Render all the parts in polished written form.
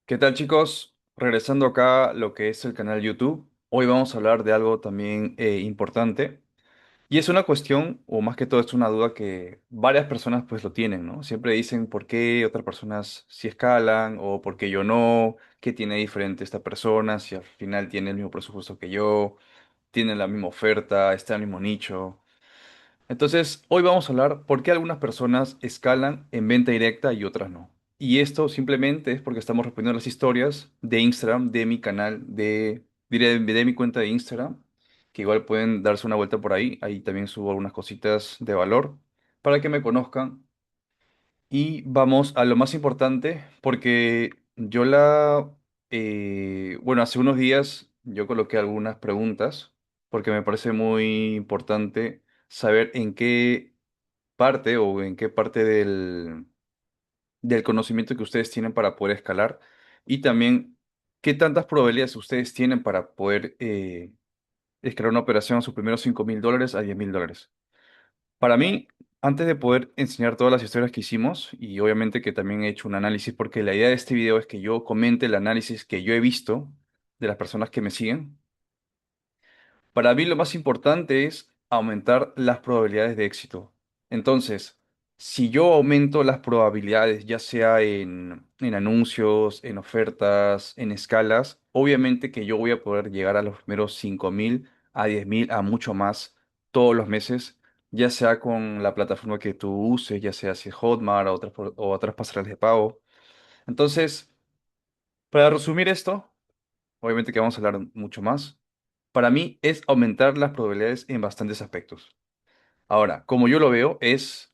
¿Qué tal, chicos? Regresando acá a lo que es el canal YouTube, hoy vamos a hablar de algo también importante y es una cuestión, o más que todo es una duda que varias personas pues lo tienen, ¿no? Siempre dicen por qué otras personas sí escalan o por qué yo no, qué tiene diferente esta persona, si al final tiene el mismo presupuesto que yo, tiene la misma oferta, está en el mismo nicho. Entonces, hoy vamos a hablar por qué algunas personas escalan en venta directa y otras no. Y esto simplemente es porque estamos respondiendo las historias de Instagram, de mi canal, de mi cuenta de Instagram, que igual pueden darse una vuelta por ahí. Ahí también subo algunas cositas de valor para que me conozcan. Y vamos a lo más importante, porque bueno, hace unos días yo coloqué algunas preguntas, porque me parece muy importante saber en qué parte o en qué parte del conocimiento que ustedes tienen para poder escalar y también qué tantas probabilidades ustedes tienen para poder escalar una operación a sus primeros $5.000 a $10.000. Para mí, antes de poder enseñar todas las historias que hicimos, y obviamente que también he hecho un análisis, porque la idea de este video es que yo comente el análisis que yo he visto de las personas que me siguen. Para mí lo más importante es aumentar las probabilidades de éxito. Entonces, si yo aumento las probabilidades, ya sea en anuncios, en ofertas, en escalas, obviamente que yo voy a poder llegar a los primeros 5.000, a 10.000, a mucho más todos los meses, ya sea con la plataforma que tú uses, ya sea si es Hotmart o otras pasarelas de pago. Entonces, para resumir esto, obviamente que vamos a hablar mucho más. Para mí es aumentar las probabilidades en bastantes aspectos. Ahora, como yo lo veo, es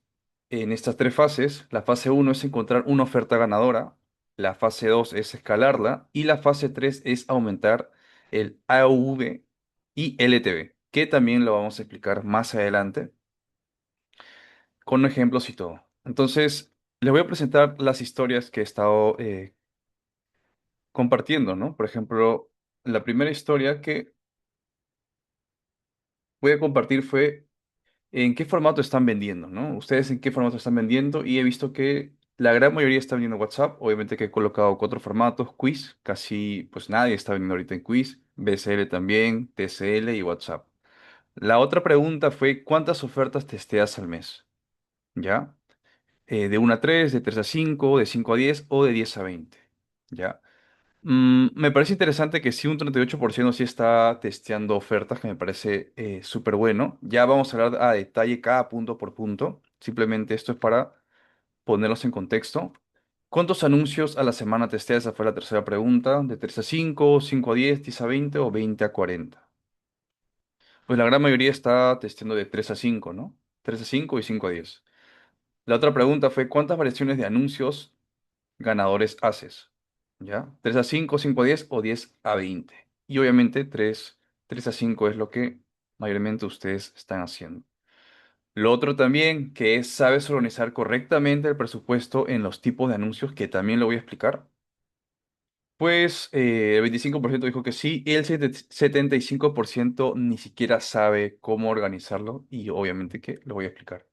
en estas tres fases. La fase uno es encontrar una oferta ganadora, la fase 2 es escalarla y la fase 3 es aumentar el AOV y LTV, que también lo vamos a explicar más adelante con ejemplos y todo. Entonces, les voy a presentar las historias que he estado compartiendo, ¿no? Por ejemplo, la primera historia que voy a compartir fue en qué formato están vendiendo, ¿no? Ustedes en qué formato están vendiendo y he visto que la gran mayoría está vendiendo WhatsApp. Obviamente que he colocado cuatro formatos, quiz, casi pues nadie está vendiendo ahorita en quiz, BCL también, TCL y WhatsApp. La otra pregunta fue ¿cuántas ofertas testeas al mes? ¿Ya? De 1 a 3, de 3 a 5, de 5 a 10 o de 10 a 20. ¿Ya? Me parece interesante que sí, un 38% sí está testeando ofertas, que me parece súper bueno. Ya vamos a hablar a detalle cada punto por punto. Simplemente esto es para ponerlos en contexto. ¿Cuántos anuncios a la semana testeas? Esa fue la tercera pregunta. ¿De 3 a 5, 5 a 10, 10 a 20 o 20 a 40? Pues la gran mayoría está testeando de 3 a 5, ¿no? 3 a 5 y 5 a 10. La otra pregunta fue ¿cuántas variaciones de anuncios ganadores haces? ¿Ya? 3 a 5, 5 a 10 o 10 a 20. Y obviamente tres a 5 es lo que mayormente ustedes están haciendo. Lo otro también, que es, sabes organizar correctamente el presupuesto en los tipos de anuncios, que también lo voy a explicar. Pues el 25% dijo que sí, y el 75% ni siquiera sabe cómo organizarlo, y obviamente que lo voy a explicar.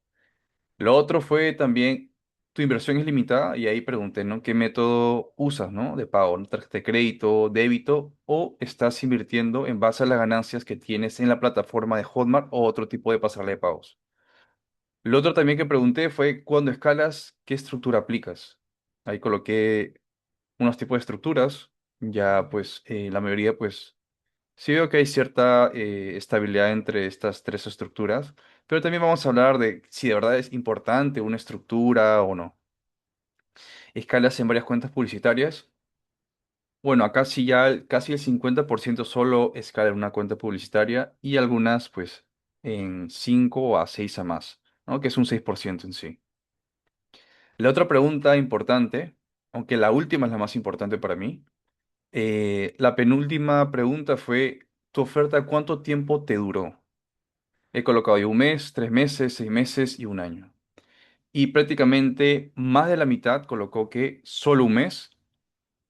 Lo otro fue también, tu inversión es limitada y ahí pregunté, ¿no? ¿Qué método usas, ¿no? De pago, ¿no? Tarjeta de crédito, débito o estás invirtiendo en base a las ganancias que tienes en la plataforma de Hotmart o otro tipo de pasarela de pagos. Lo otro también que pregunté fue, cuando escalas, ¿qué estructura aplicas? Ahí coloqué unos tipos de estructuras, ya pues la mayoría pues sí veo que hay cierta estabilidad entre estas tres estructuras, pero también vamos a hablar de si de verdad es importante una estructura o no. Escalas en varias cuentas publicitarias. Bueno, acá sí ya casi el 50% solo escala en una cuenta publicitaria y algunas pues en 5 a 6 a más, ¿no? Que es un 6% en sí. La otra pregunta importante, aunque la última es la más importante para mí, la penúltima pregunta fue, ¿tu oferta cuánto tiempo te duró? He colocado ahí un mes, 3 meses, 6 meses y un año. Y prácticamente más de la mitad colocó que solo un mes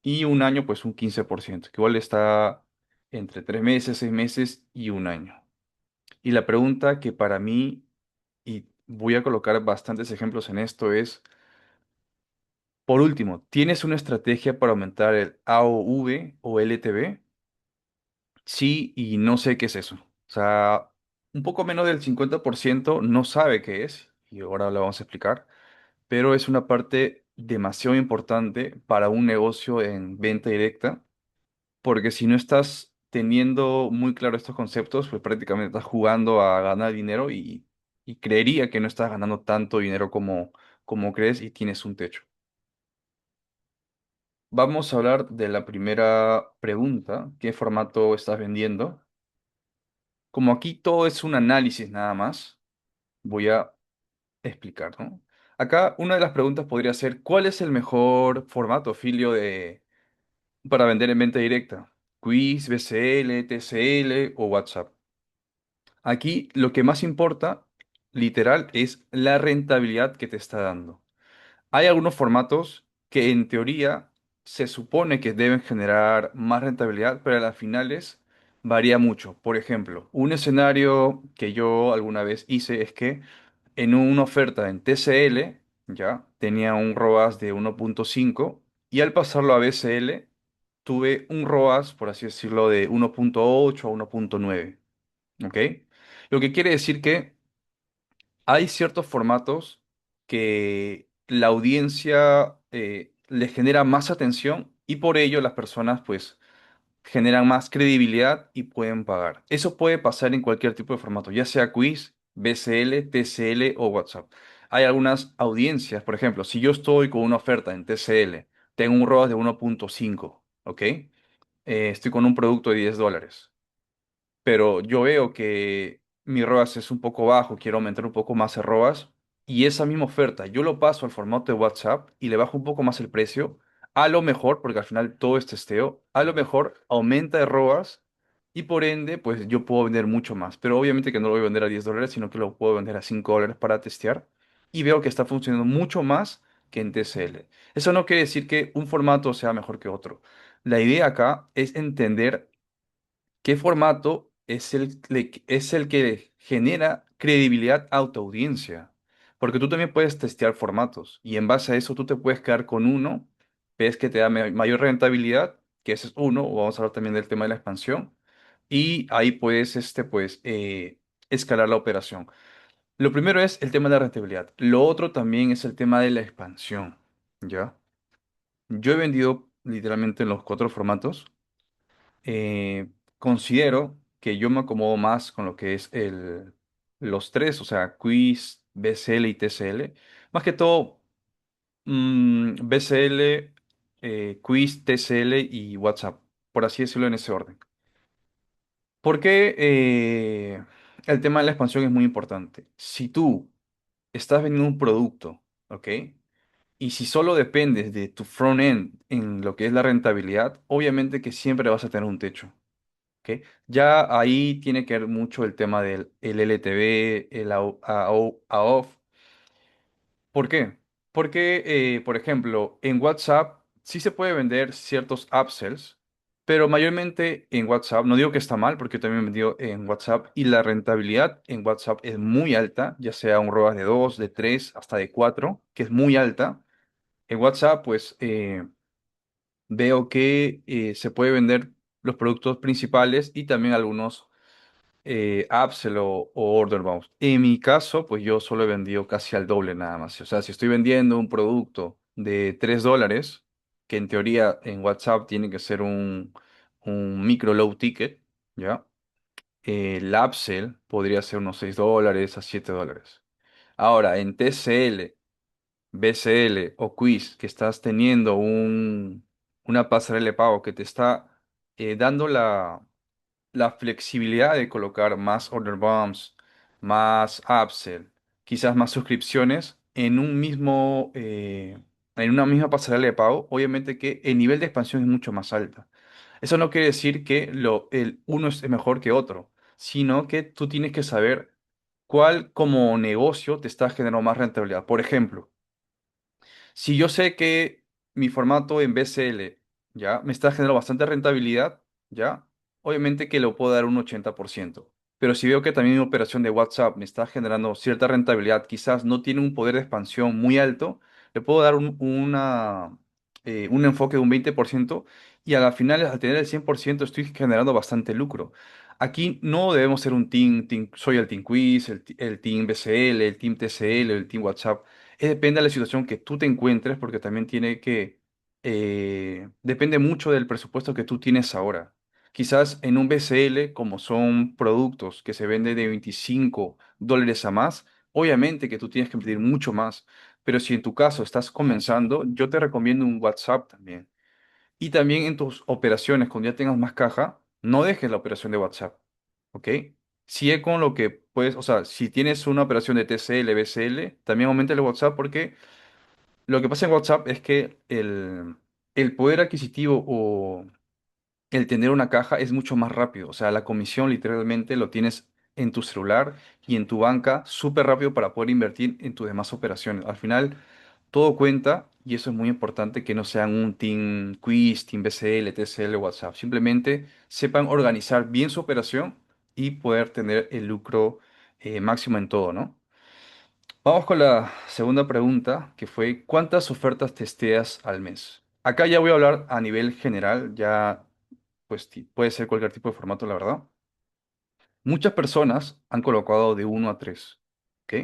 y un año pues un 15%, que igual está entre 3 meses, 6 meses y un año. Y la pregunta que para mí, y voy a colocar bastantes ejemplos en esto, es Por último, ¿tienes una estrategia para aumentar el AOV o LTV? Sí, y no sé qué es eso. O sea, un poco menos del 50% no sabe qué es, y ahora lo vamos a explicar, pero es una parte demasiado importante para un negocio en venta directa, porque si no estás teniendo muy claro estos conceptos, pues prácticamente estás jugando a ganar dinero y creería que no estás ganando tanto dinero como crees y tienes un techo. Vamos a hablar de la primera pregunta, ¿qué formato estás vendiendo? Como aquí todo es un análisis nada más, voy a explicar, ¿no? Acá una de las preguntas podría ser, ¿cuál es el mejor formato, Filio, para vender en venta directa? ¿Quiz, BCL, TCL o WhatsApp? Aquí lo que más importa, literal, es la rentabilidad que te está dando. Hay algunos formatos que en teoría se supone que deben generar más rentabilidad, pero a las finales varía mucho. Por ejemplo, un escenario que yo alguna vez hice es que en una oferta en TCL, ya, tenía un ROAS de 1.5 y al pasarlo a BCL tuve un ROAS, por así decirlo, de 1.8 a 1.9. ¿Ok? Lo que quiere decir que hay ciertos formatos que la audiencia le genera más atención y por ello las personas pues generan más credibilidad y pueden pagar. Eso puede pasar en cualquier tipo de formato, ya sea quiz, BCL, TCL o WhatsApp. Hay algunas audiencias, por ejemplo, si yo estoy con una oferta en TCL, tengo un ROAS de 1.5, ¿ok? Estoy con un producto de $10, pero yo veo que mi ROAS es un poco bajo, quiero aumentar un poco más el ROAS, y esa misma oferta yo lo paso al formato de WhatsApp y le bajo un poco más el precio, a lo mejor, porque al final todo es testeo, a lo mejor aumenta el ROAS y por ende, pues yo puedo vender mucho más, pero obviamente que no lo voy a vender a $10, sino que lo puedo vender a $5 para testear y veo que está funcionando mucho más que en TCL. Eso no quiere decir que un formato sea mejor que otro. La idea acá es entender ¿qué formato es el que genera credibilidad a tu audiencia? Porque tú también puedes testear formatos y en base a eso tú te puedes quedar con uno, ves que te da mayor rentabilidad, que ese es uno, o vamos a hablar también del tema de la expansión, y ahí puedes escalar la operación. Lo primero es el tema de la rentabilidad. Lo otro también es el tema de la expansión, ¿ya? Yo he vendido literalmente en los cuatro formatos. Considero que yo me acomodo más con lo que es los tres, o sea, Quiz, BCL y TCL. Más que todo, BCL, Quiz, TCL y WhatsApp, por así decirlo en ese orden. Porque el tema de la expansión es muy importante. Si tú estás vendiendo un producto, ¿ok? Y si solo dependes de tu front-end en lo que es la rentabilidad, obviamente que siempre vas a tener un techo. ¿Ok? Ya ahí tiene que ver mucho el tema del el LTV, el AOV. ¿Por qué? Porque, por ejemplo, en WhatsApp sí se puede vender ciertos upsells, pero mayormente en WhatsApp, no digo que está mal, porque yo también he vendido en WhatsApp y la rentabilidad en WhatsApp es muy alta, ya sea un ROAS de 2, de 3, hasta de 4, que es muy alta. En WhatsApp, pues veo que se puede vender los productos principales y también algunos Upsell o Order Bounce. En mi caso, pues yo solo he vendido casi al doble nada más. O sea, si estoy vendiendo un producto de $3, que en teoría en WhatsApp tiene que ser un micro low ticket, ¿ya? El upsell podría ser unos $6 a $7. Ahora, en TCL, BCL o Quiz, que estás teniendo una pasarela de pago que te está dando la flexibilidad de colocar más order bumps, más upsell, quizás más suscripciones en una misma pasarela de pago, obviamente que el nivel de expansión es mucho más alta. Eso no quiere decir que el uno es mejor que otro, sino que tú tienes que saber cuál como negocio te está generando más rentabilidad. Por ejemplo, si yo sé que mi formato en BCL ya me está generando bastante rentabilidad, ya, obviamente que le puedo dar un 80%. Pero si veo que también mi operación de WhatsApp me está generando cierta rentabilidad, quizás no tiene un poder de expansión muy alto, le puedo dar un enfoque de un 20% y a la final, al tener el 100% estoy generando bastante lucro. Aquí no debemos ser un soy el Team Quiz, el Team BCL, el Team TCL, el Team WhatsApp. Depende de la situación que tú te encuentres porque también depende mucho del presupuesto que tú tienes ahora. Quizás en un BCL, como son productos que se venden de $25 a más, obviamente que tú tienes que pedir mucho más. Pero si en tu caso estás comenzando, yo te recomiendo un WhatsApp también. Y también en tus operaciones, cuando ya tengas más caja, no dejes la operación de WhatsApp, ¿ok? Sigue con lo que puedes, o sea, si tienes una operación de TCL, BCL, también aumenta el WhatsApp porque lo que pasa en WhatsApp es que el poder adquisitivo o el tener una caja es mucho más rápido. O sea, la comisión literalmente lo tienes en tu celular y en tu banca súper rápido para poder invertir en tus demás operaciones. Al final, todo cuenta y eso es muy importante que no sean un Team Quiz, Team BCL, TCL, WhatsApp. Simplemente sepan organizar bien su operación y poder tener el lucro máximo en todo, ¿no? Vamos con la segunda pregunta, que fue, ¿cuántas ofertas testeas al mes? Acá ya voy a hablar a nivel general, ya pues puede ser cualquier tipo de formato, la verdad. Muchas personas han colocado de 1 a 3, ¿ok?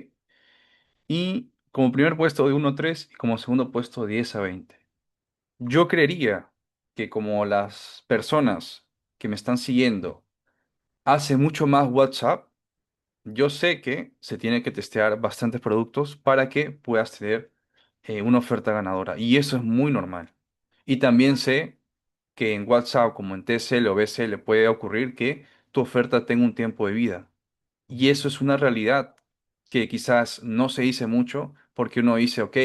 Y como primer puesto de 1 a 3 y como segundo puesto de 10 a 20. Yo creería que como las personas que me están siguiendo hacen mucho más WhatsApp, yo sé que se tiene que testear bastantes productos para que puedas tener una oferta ganadora. Y eso es muy normal. Y también sé que en WhatsApp, como en TCL o BCL, puede ocurrir que tu oferta tenga un tiempo de vida. Y eso es una realidad que quizás no se dice mucho porque uno dice, ok,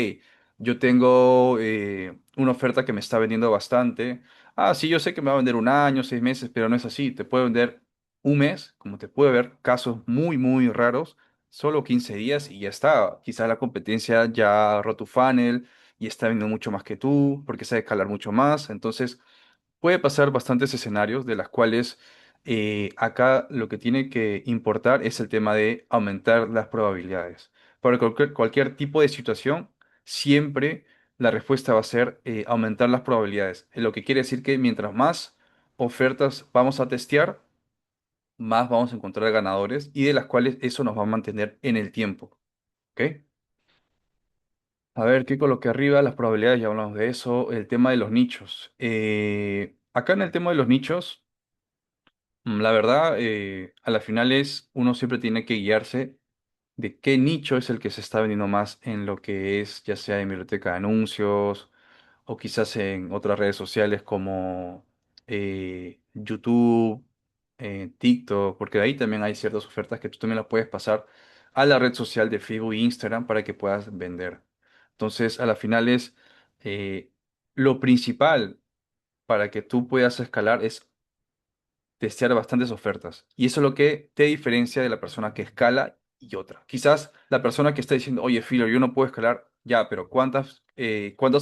yo tengo una oferta que me está vendiendo bastante. Ah, sí, yo sé que me va a vender un año, 6 meses, pero no es así. Te puede vender un mes, como te puede ver casos muy, muy raros, solo 15 días y ya está. Quizás la competencia ya roto tu funnel y está vendiendo mucho más que tú porque sabe escalar mucho más. Entonces, puede pasar bastantes escenarios de las cuales acá lo que tiene que importar es el tema de aumentar las probabilidades. Para cualquier tipo de situación, siempre la respuesta va a ser aumentar las probabilidades. Lo que quiere decir que mientras más ofertas vamos a testear, más vamos a encontrar ganadores y de las cuales eso nos va a mantener en el tiempo. ¿Ok? A ver, ¿qué coloqué arriba? Las probabilidades, ya hablamos de eso. El tema de los nichos. Acá en el tema de los nichos. La verdad, a la final uno siempre tiene que guiarse de qué nicho es el que se está vendiendo más en lo que es, ya sea en biblioteca de anuncios o quizás en otras redes sociales como YouTube, TikTok, porque de ahí también hay ciertas ofertas que tú también las puedes pasar a la red social de Facebook e Instagram para que puedas vender. Entonces, a la final eh, lo principal para que tú puedas escalar es testear bastantes ofertas. Y eso es lo que te diferencia de la persona que escala y otra. Quizás la persona que está diciendo, oye, Filo, yo no puedo escalar, ya, pero ¿cuántas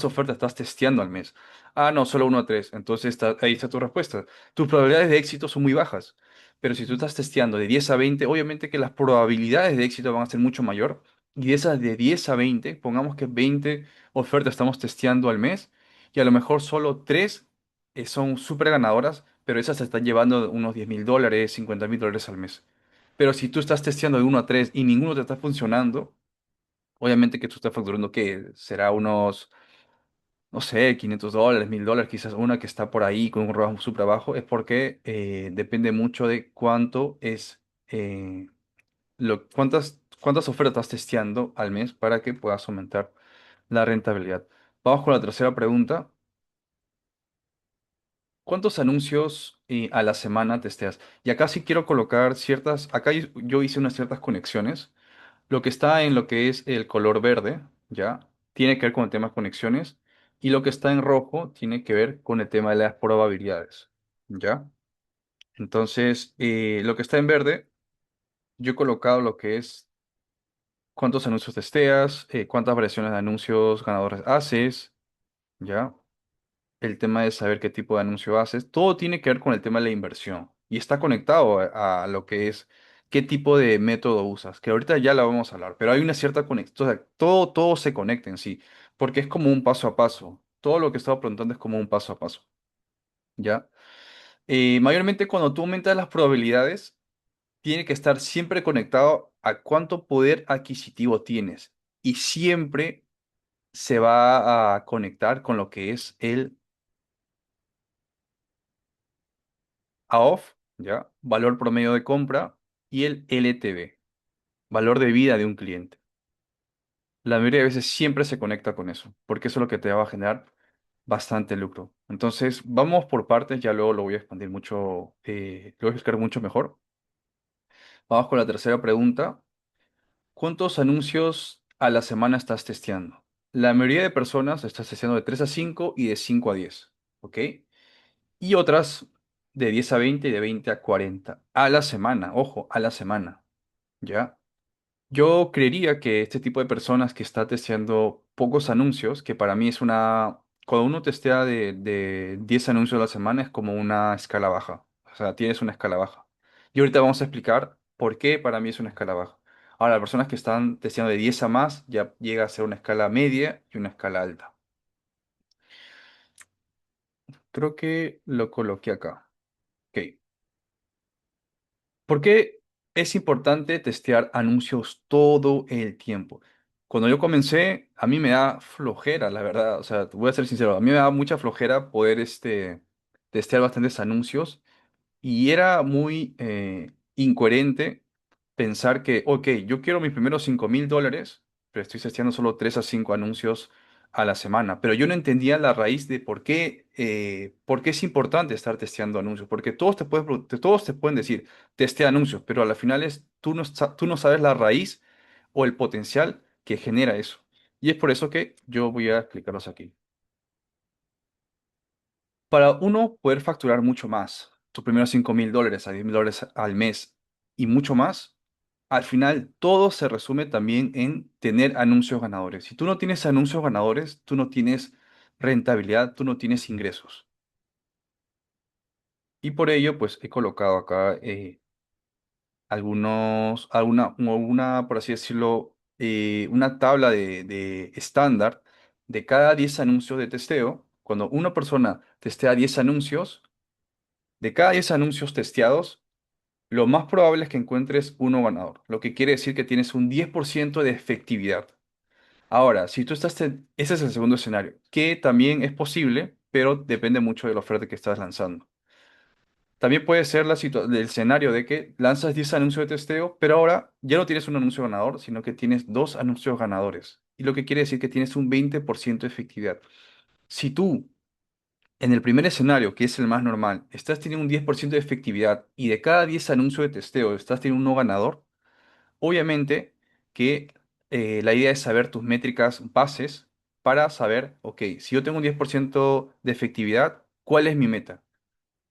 ofertas estás testeando al mes? Ah, no, solo 1 a 3. Entonces ahí está tu respuesta. Tus probabilidades de éxito son muy bajas. Pero si tú estás testeando de 10 a 20, obviamente que las probabilidades de éxito van a ser mucho mayor. Y de esas de 10 a 20, pongamos que 20 ofertas estamos testeando al mes y a lo mejor solo 3 son súper ganadoras, pero esas te están llevando unos $10.000, $50.000 al mes. Pero si tú estás testeando de 1 a 3 y ninguno te está funcionando, obviamente que tú estás facturando que será unos, no sé, $500, $1.000, quizás una que está por ahí con un ROAS súper bajo, es porque depende mucho de cuánto es, cuántas ofertas estás testeando al mes para que puedas aumentar la rentabilidad. Vamos con la tercera pregunta. ¿Cuántos anuncios a la semana testeas? Y acá sí quiero colocar acá yo hice unas ciertas conexiones. Lo que está en lo que es el color verde, ¿ya? Tiene que ver con el tema de conexiones. Y lo que está en rojo tiene que ver con el tema de las probabilidades, ¿ya? Entonces, lo que está en verde, yo he colocado lo que es cuántos anuncios testeas, cuántas variaciones de anuncios ganadores haces, ¿ya? El tema de saber qué tipo de anuncio haces, todo tiene que ver con el tema de la inversión y está conectado a lo que es qué tipo de método usas, que ahorita ya la vamos a hablar, pero hay una cierta conexión, o sea, todo se conecta en sí. porque es como un paso a paso. Todo lo que estaba preguntando es como un paso a paso, ¿ya? Mayormente cuando tú aumentas las probabilidades, tiene que estar siempre conectado a cuánto poder adquisitivo tienes y siempre se va a conectar con lo que es el AOF, ¿ya? Valor promedio de compra y el LTV, valor de vida de un cliente. La mayoría de veces siempre se conecta con eso, porque eso es lo que te va a generar bastante lucro. Entonces, vamos por partes, ya luego lo voy a expandir mucho, lo voy a explicar mucho mejor. Vamos con la tercera pregunta. ¿Cuántos anuncios a la semana estás testeando? La mayoría de personas estás testeando de 3 a 5 y de 5 a 10, ¿ok? Y otras de 10 a 20 y de 20 a 40 a la semana, ojo, a la semana, ¿ya? Yo creería que este tipo de personas que está testeando pocos anuncios, que para mí es una... Cuando uno testea de 10 anuncios a la semana es como una escala baja. O sea, tienes una escala baja. Y ahorita vamos a explicar por qué para mí es una escala baja. Ahora, las personas que están testeando de 10 a más ya llega a ser una escala media y una escala alta. Creo que lo coloqué acá. Ok. ¿Por qué es importante testear anuncios todo el tiempo? Cuando yo comencé, a mí me da flojera, la verdad. O sea, voy a ser sincero, a mí me da mucha flojera poder testear bastantes anuncios y era muy incoherente pensar que, ok, yo quiero mis primeros $5,000, pero estoy testeando solo 3 a 5 anuncios a la semana. Pero yo no entendía la raíz de por qué es importante estar testeando anuncios. Porque todos te pueden decir, testea anuncios, pero a la final tú no sabes la raíz o el potencial que genera eso. Y es por eso que yo voy a explicarlos aquí. Para uno poder facturar mucho más, tus primeros $5,000 a $10,000 al mes y mucho más, al final todo se resume también en tener anuncios ganadores. Si tú no tienes anuncios ganadores, tú no tienes rentabilidad, tú no tienes ingresos. Y por ello, pues he colocado acá por así decirlo, una tabla de estándar de cada 10 anuncios de testeo. Cuando una persona testea 10 anuncios, de cada 10 anuncios testeados, lo más probable es que encuentres uno ganador, lo que quiere decir que tienes un 10% de efectividad. Ahora, si tú ese es el segundo escenario, que también es posible, pero depende mucho de la oferta que estás lanzando. También puede ser el escenario de que lanzas 10 anuncios de testeo, pero ahora ya no tienes un anuncio ganador, sino que tienes dos anuncios ganadores. Y lo que quiere decir que tienes un 20% de efectividad. Si tú en el primer escenario, que es el más normal, estás teniendo un 10% de efectividad y de cada 10 anuncios de testeo estás teniendo un no ganador, obviamente que la idea es saber tus métricas bases para saber, ok, si yo tengo un 10% de efectividad, ¿cuál es mi meta?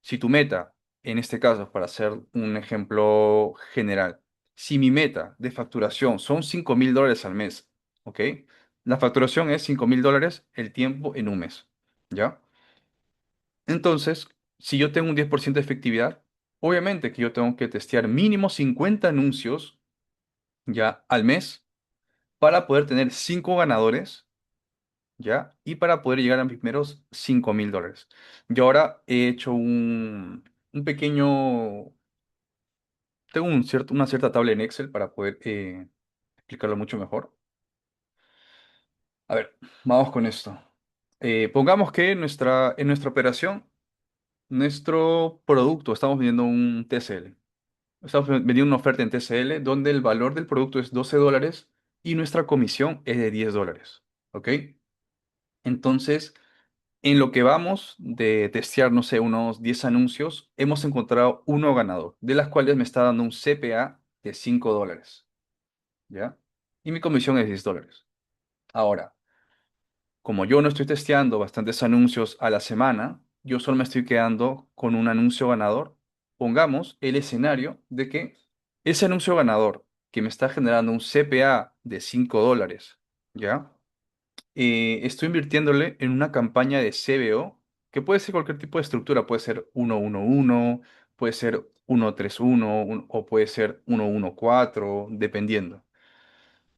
Si tu meta, en este caso, para hacer un ejemplo general, si mi meta de facturación son $5,000 al mes, ¿ok? La facturación es $5,000 el tiempo en un mes, ¿ya? Entonces, si yo tengo un 10% de efectividad, obviamente que yo tengo que testear mínimo 50 anuncios ya al mes para poder tener 5 ganadores, ya, y para poder llegar a mis primeros $5,000. Yo ahora he hecho un pequeño, tengo una cierta tabla en Excel para poder explicarlo mucho mejor. A ver, vamos con esto. Pongamos que en nuestra operación, nuestro producto, estamos vendiendo un TCL. Estamos vendiendo una oferta en TCL donde el valor del producto es $12 y nuestra comisión es de $10. ¿Ok? Entonces, en lo que vamos de testear, no sé, unos 10 anuncios, hemos encontrado uno ganador, de las cuales me está dando un CPA de $5. ¿Ya? Y mi comisión es $10. Ahora, como yo no estoy testeando bastantes anuncios a la semana, yo solo me estoy quedando con un anuncio ganador. Pongamos el escenario de que ese anuncio ganador que me está generando un CPA de $5, ¿ya? Estoy invirtiéndole en una campaña de CBO, que puede ser cualquier tipo de estructura, puede ser 1-1-1, puede ser 1-3-1 o puede ser 1-1-4, dependiendo.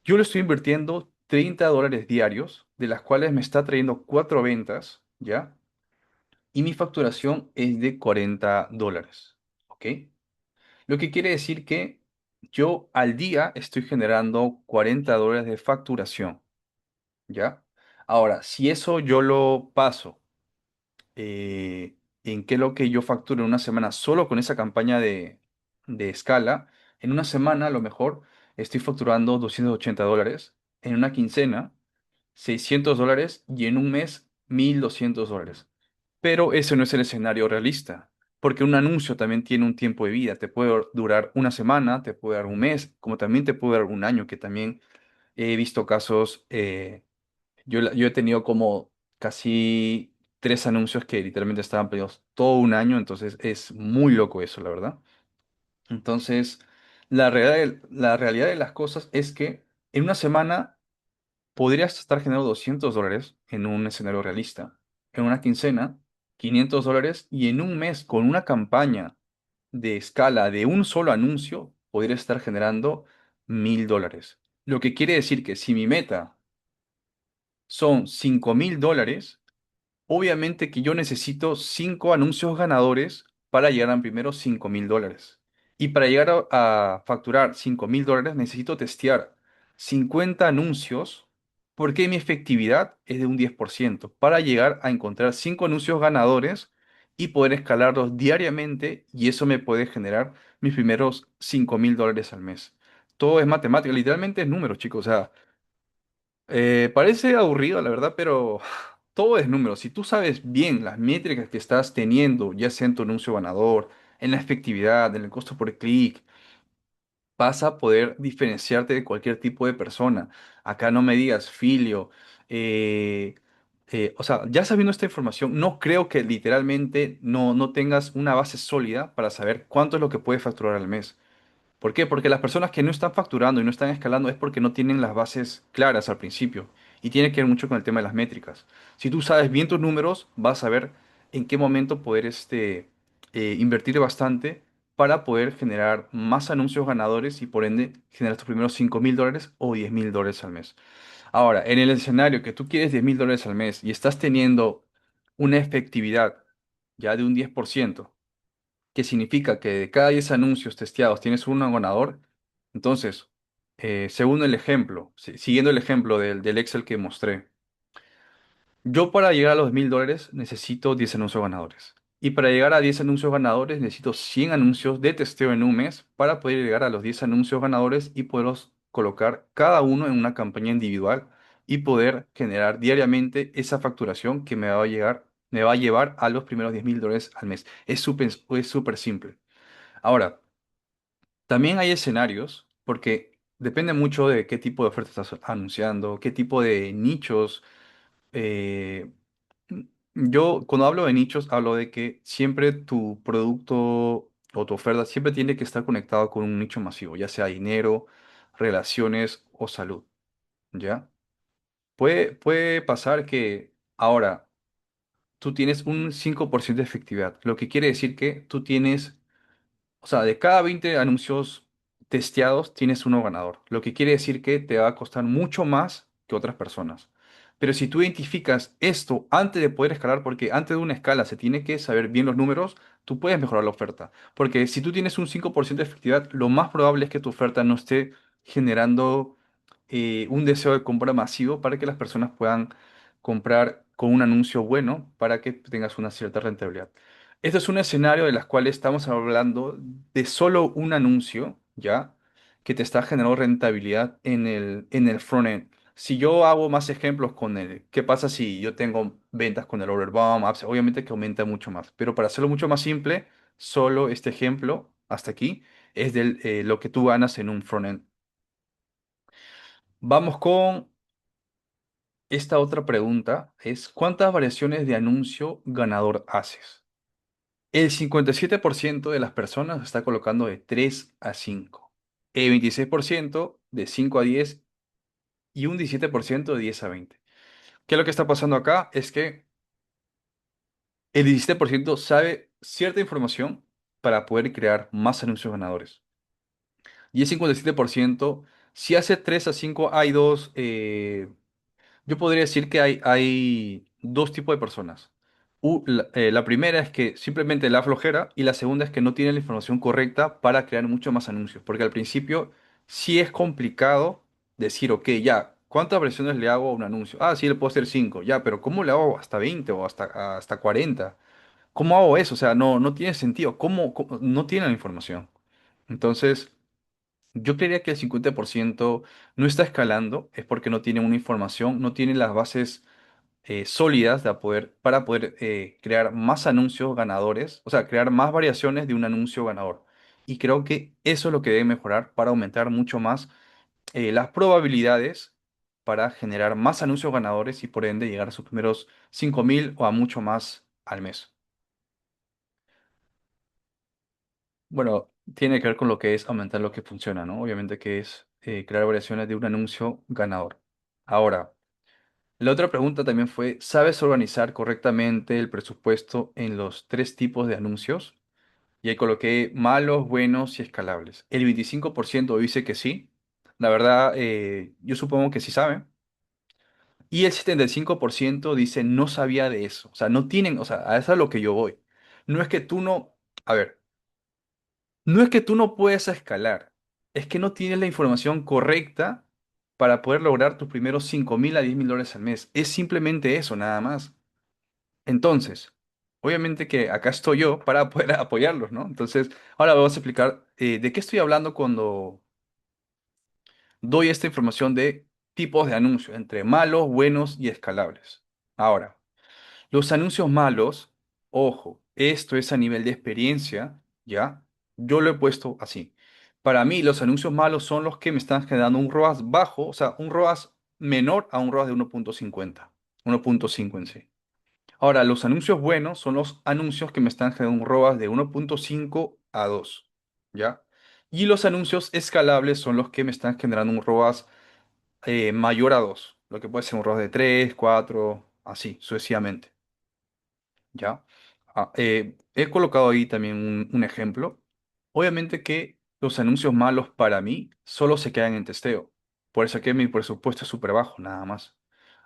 Yo le estoy invirtiendo $30 diarios, de las cuales me está trayendo 4 ventas, ¿ya? Y mi facturación es de $40, ¿ok? Lo que quiere decir que yo al día estoy generando $40 de facturación, ¿ya? Ahora, si eso yo lo paso en qué es lo que yo facturo en una semana solo con esa campaña de escala, en una semana a lo mejor estoy facturando $280, en una quincena $600 y en un mes $1,200. Pero ese no es el escenario realista, porque un anuncio también tiene un tiempo de vida. Te puede durar una semana, te puede dar un mes, como también te puede dar un año, que también he visto casos. Yo he tenido como casi 3 anuncios que literalmente estaban pedidos todo un año, entonces es muy loco eso, la verdad. Entonces, la realidad de las cosas es que en una semana podrías estar generando $200 en un escenario realista, en una quincena $500 y en un mes con una campaña de escala de un solo anuncio podrías estar generando $1,000. Lo que quiere decir que si mi meta son $5,000, obviamente que yo necesito 5 anuncios ganadores para llegar a primeros $5,000. Y para llegar a facturar $5,000 necesito testear 50 anuncios porque mi efectividad es de un 10% para llegar a encontrar 5 anuncios ganadores y poder escalarlos diariamente y eso me puede generar mis primeros $5,000 al mes. Todo es matemática, literalmente es números, chicos. O sea, parece aburrido, la verdad, pero todo es número. Si tú sabes bien las métricas que estás teniendo, ya sea en tu anuncio ganador, en la efectividad, en el costo por clic, vas a poder diferenciarte de cualquier tipo de persona. Acá no me digas filio. eh, o sea, ya sabiendo esta información, no creo que literalmente no tengas una base sólida para saber cuánto es lo que puedes facturar al mes. ¿Por qué? Porque las personas que no están facturando y no están escalando es porque no tienen las bases claras al principio. Y tiene que ver mucho con el tema de las métricas. Si tú sabes bien tus números, vas a ver en qué momento poder invertir bastante para poder generar más anuncios ganadores y por ende generar tus primeros $5,000 o $10,000 al mes. Ahora, en el escenario que tú quieres $10,000 al mes y estás teniendo una efectividad ya de un 10%, que significa que de cada 10 anuncios testeados tienes un ganador. Entonces, según el ejemplo, siguiendo el ejemplo del Excel que mostré, yo para llegar a los $1,000 necesito 10 anuncios ganadores. Y para llegar a 10 anuncios ganadores necesito 100 anuncios de testeo en un mes para poder llegar a los 10 anuncios ganadores y poderlos colocar cada uno en una campaña individual y poder generar diariamente esa facturación que me va a llevar a los primeros $10,000 al mes. Es súper simple. Ahora, también hay escenarios, porque depende mucho de qué tipo de oferta estás anunciando, qué tipo de nichos. eh, yo cuando hablo de nichos, hablo de que siempre tu producto o tu oferta siempre tiene que estar conectado con un nicho masivo, ya sea dinero, relaciones o salud, ¿ya? Puede pasar que ahora tú tienes un 5% de efectividad, lo que quiere decir que tú tienes, o sea, de cada 20 anuncios testeados, tienes uno ganador. Lo que quiere decir que te va a costar mucho más que otras personas. Pero si tú identificas esto antes de poder escalar, porque antes de una escala se tiene que saber bien los números, tú puedes mejorar la oferta. Porque si tú tienes un 5% de efectividad, lo más probable es que tu oferta no esté generando un deseo de compra masivo para que las personas puedan comprar con un anuncio bueno para que tengas una cierta rentabilidad. Este es un escenario de las cuales estamos hablando de solo un anuncio, ¿ya? Que te está generando rentabilidad en el front-end. Si yo hago más ejemplos con ¿qué pasa si yo tengo ventas con el Order Bomb Apps? Obviamente que aumenta mucho más, pero para hacerlo mucho más simple, solo este ejemplo, hasta aquí, es de lo que tú ganas en un front-end. Vamos con esta otra pregunta, es ¿cuántas variaciones de anuncio ganador haces? El 57% de las personas está colocando de 3 a 5. El 26% de 5 a 10 y un 17% de 10 a 20. ¿Qué es lo que está pasando acá? Es que el 17% sabe cierta información para poder crear más anuncios ganadores. Y el 57% Si hace 3 a 5 hay dos, yo podría decir que hay dos tipos de personas. La primera es que simplemente la flojera y la segunda es que no tiene la información correcta para crear muchos más anuncios. Porque al principio sí es complicado decir, ok, ya, ¿cuántas versiones le hago a un anuncio? Ah, sí, le puedo hacer 5 ya, pero ¿cómo le hago hasta 20 o hasta 40? ¿Cómo hago eso? O sea, no tiene sentido. No tiene la información? Entonces, yo creería que el 50% no está escalando, es porque no tiene una información, no tiene las bases sólidas para poder crear más anuncios ganadores, o sea, crear más variaciones de un anuncio ganador. Y creo que eso es lo que debe mejorar para aumentar mucho más las probabilidades para generar más anuncios ganadores y por ende llegar a sus primeros 5.000 o a mucho más al mes. Bueno, tiene que ver con lo que es aumentar lo que funciona, ¿no? Obviamente que es crear variaciones de un anuncio ganador. Ahora, la otra pregunta también fue, ¿sabes organizar correctamente el presupuesto en los tres tipos de anuncios? Y ahí coloqué malos, buenos y escalables. El 25% dice que sí. La verdad, yo supongo que sí sabe. Y el 75% dice no sabía de eso. O sea, no tienen, o sea, a eso es a lo que yo voy. No es que tú no, a ver, no es que tú no puedas escalar. Es que no tienes la información correcta para poder lograr tus primeros 5.000 a 10.000 dólares al mes. Es simplemente eso, nada más. Entonces, obviamente que acá estoy yo para poder apoyarlos, ¿no? Entonces, ahora vamos a explicar de qué estoy hablando cuando doy esta información de tipos de anuncios, entre malos, buenos y escalables. Ahora, los anuncios malos, ojo, esto es a nivel de experiencia, ¿ya? Yo lo he puesto así. Para mí, los anuncios malos son los que me están generando un ROAS bajo, o sea, un ROAS menor a un ROAS de 1.50, 1.5 en sí. Ahora, los anuncios buenos son los anuncios que me están generando un ROAS de 1.5 a 2, ¿ya? Y los anuncios escalables son los que me están generando un ROAS mayor a 2, lo que puede ser un ROAS de 3, 4, así, sucesivamente, ¿ya? He colocado ahí también un ejemplo. Obviamente que los anuncios malos para mí solo se quedan en testeo. Por eso que mi presupuesto es súper bajo, nada más.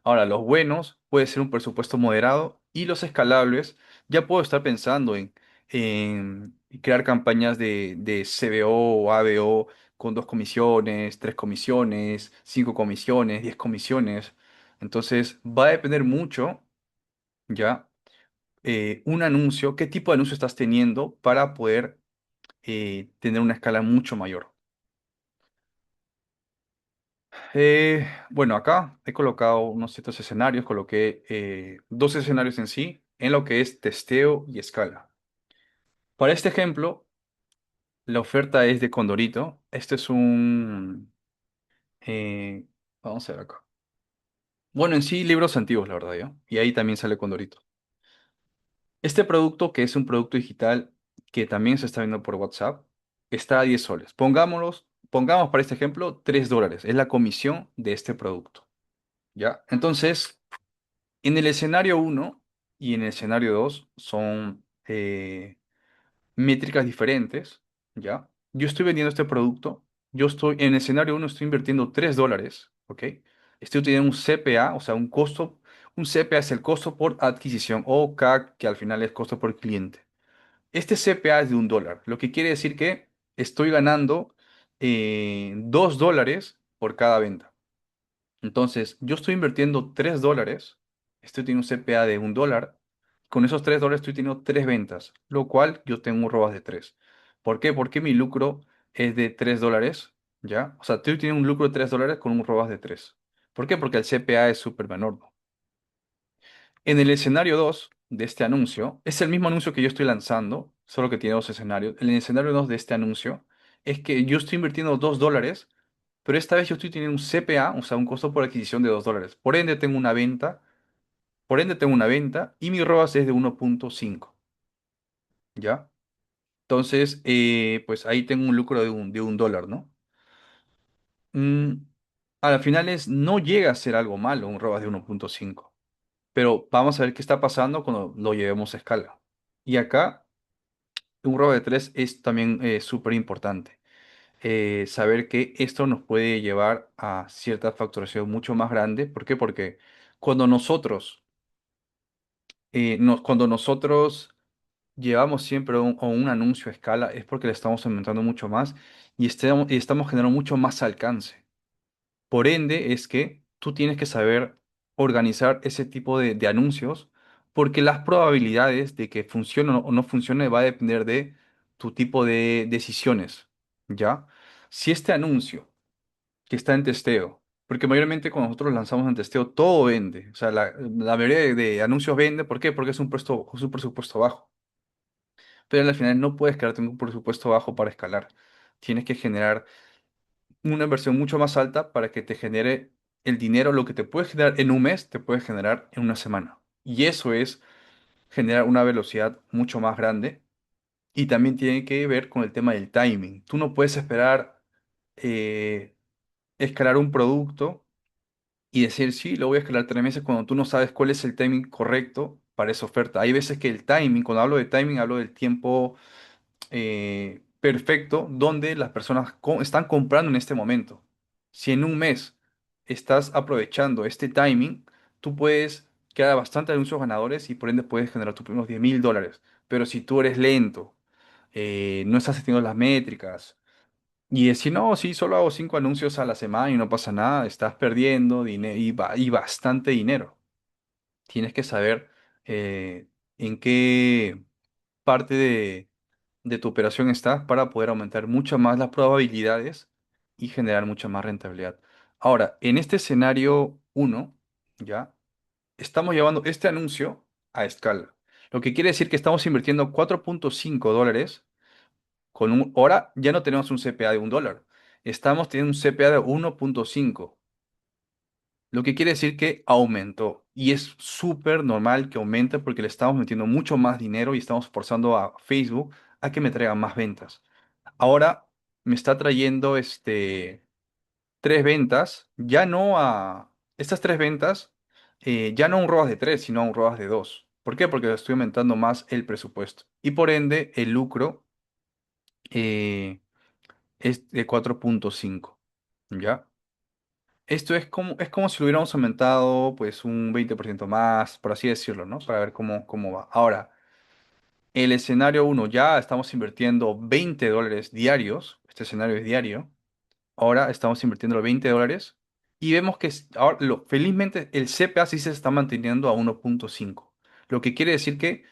Ahora, los buenos puede ser un presupuesto moderado y los escalables ya puedo estar pensando en crear campañas de CBO o ABO con 2 comisiones, 3 comisiones, 5 comisiones, 10 comisiones. Entonces, va a depender mucho, ¿ya? Un anuncio, qué tipo de anuncio estás teniendo para poder tener una escala mucho mayor. Bueno, acá he colocado unos ciertos escenarios, coloqué dos escenarios en sí, en lo que es testeo y escala. Para este ejemplo, la oferta es de Condorito. Este es vamos a ver acá. Bueno, en sí, libros antiguos, la verdad, ¿ya? Y ahí también sale Condorito. Este producto, que es un producto digital que también se está viendo por WhatsApp, está a 10 soles. Pongamos para este ejemplo $3. Es la comisión de este producto. ¿Ya? Entonces, en el escenario uno y en el escenario 2 son métricas diferentes. ¿Ya? Yo estoy vendiendo este producto. En el escenario uno estoy invirtiendo $3. ¿Ok? Estoy teniendo un CPA, o sea, un costo. Un CPA es el costo por adquisición o CAC, que al final es costo por cliente. Este CPA es de $1, lo que quiere decir que estoy ganando $2 por cada venta. Entonces, yo estoy invirtiendo $3, estoy teniendo un CPA de $1. Con esos $3 estoy teniendo 3 ventas, lo cual yo tengo un ROAS de 3. ¿Por qué? Porque mi lucro es de $3, ¿ya? O sea, estoy teniendo un lucro de $3 con un ROAS de 3. ¿Por qué? Porque el CPA es súper menor, ¿no? En el escenario 2 de este anuncio, es el mismo anuncio que yo estoy lanzando, solo que tiene dos escenarios. En el escenario 2 de este anuncio es que yo estoy invirtiendo $2, pero esta vez yo estoy teniendo un CPA, o sea, un costo por adquisición de $2. Por ende tengo una venta y mi ROAS es de 1.5, ¿ya? Entonces, pues ahí tengo un lucro de un dólar, ¿no? Mm, a la final no llega a ser algo malo un ROAS de 1.5. Pero vamos a ver qué está pasando cuando lo llevemos a escala. Y acá, un ROAS de 3 es también súper importante. saber que esto nos puede llevar a cierta facturación mucho más grande. ¿Por qué? Porque cuando cuando nosotros llevamos siempre un anuncio a escala es porque le estamos aumentando mucho más y estamos generando mucho más alcance. Por ende, es que tú tienes que saber organizar ese tipo de anuncios porque las probabilidades de que funcione o no funcione va a depender de tu tipo de decisiones, ¿ya? Si este anuncio que está en testeo, porque mayormente cuando nosotros lanzamos en testeo todo vende, o sea, la mayoría de anuncios vende, ¿por qué? Porque es un presupuesto bajo, pero al final no puedes quedarte en un presupuesto bajo para escalar. Tienes que generar una inversión mucho más alta para que te genere el dinero, lo que te puede generar en un mes, te puede generar en una semana. Y eso es generar una velocidad mucho más grande. Y también tiene que ver con el tema del timing. Tú no puedes esperar eh, escalar un producto y decir, sí, lo voy a escalar 3 meses cuando tú no sabes cuál es el timing correcto para esa oferta. Hay veces que el timing, cuando hablo de timing, hablo del tiempo perfecto donde las personas están comprando en este momento. Si en un mes estás aprovechando este timing, tú puedes crear bastante anuncios ganadores y por ende puedes generar tus primeros $10.000. Pero si tú eres lento, no estás haciendo las métricas y decir, no, sí, solo hago 5 anuncios a la semana y no pasa nada, estás perdiendo dinero y bastante dinero. Tienes que saber en qué parte de tu operación estás para poder aumentar mucho más las probabilidades y generar mucha más rentabilidad. Ahora, en este escenario uno, ¿ya? Estamos llevando este anuncio a escala. Lo que quiere decir que estamos invirtiendo $4.5 ahora ya no tenemos un CPA de $1. Estamos teniendo un CPA de 1.5. Lo que quiere decir que aumentó. Y es súper normal que aumente porque le estamos metiendo mucho más dinero y estamos forzando a Facebook a que me traiga más ventas. Ahora me está trayendo 3 ventas, ya no a... Estas 3 ventas, ya no a un ROAS de 3 sino a un ROAS de 2. ¿Por qué? Porque estoy aumentando más el presupuesto. Y por ende, el lucro eh, es de 4.5. ¿Ya? Esto es como si lo hubiéramos aumentado pues un 20% más, por así decirlo, ¿no? Para ver cómo va. Ahora, el escenario uno ya estamos invirtiendo $20 diarios. Este escenario es diario. Ahora estamos invirtiendo $20 y vemos que ahora, felizmente el CPA sí se está manteniendo a 1.5. Lo que quiere decir que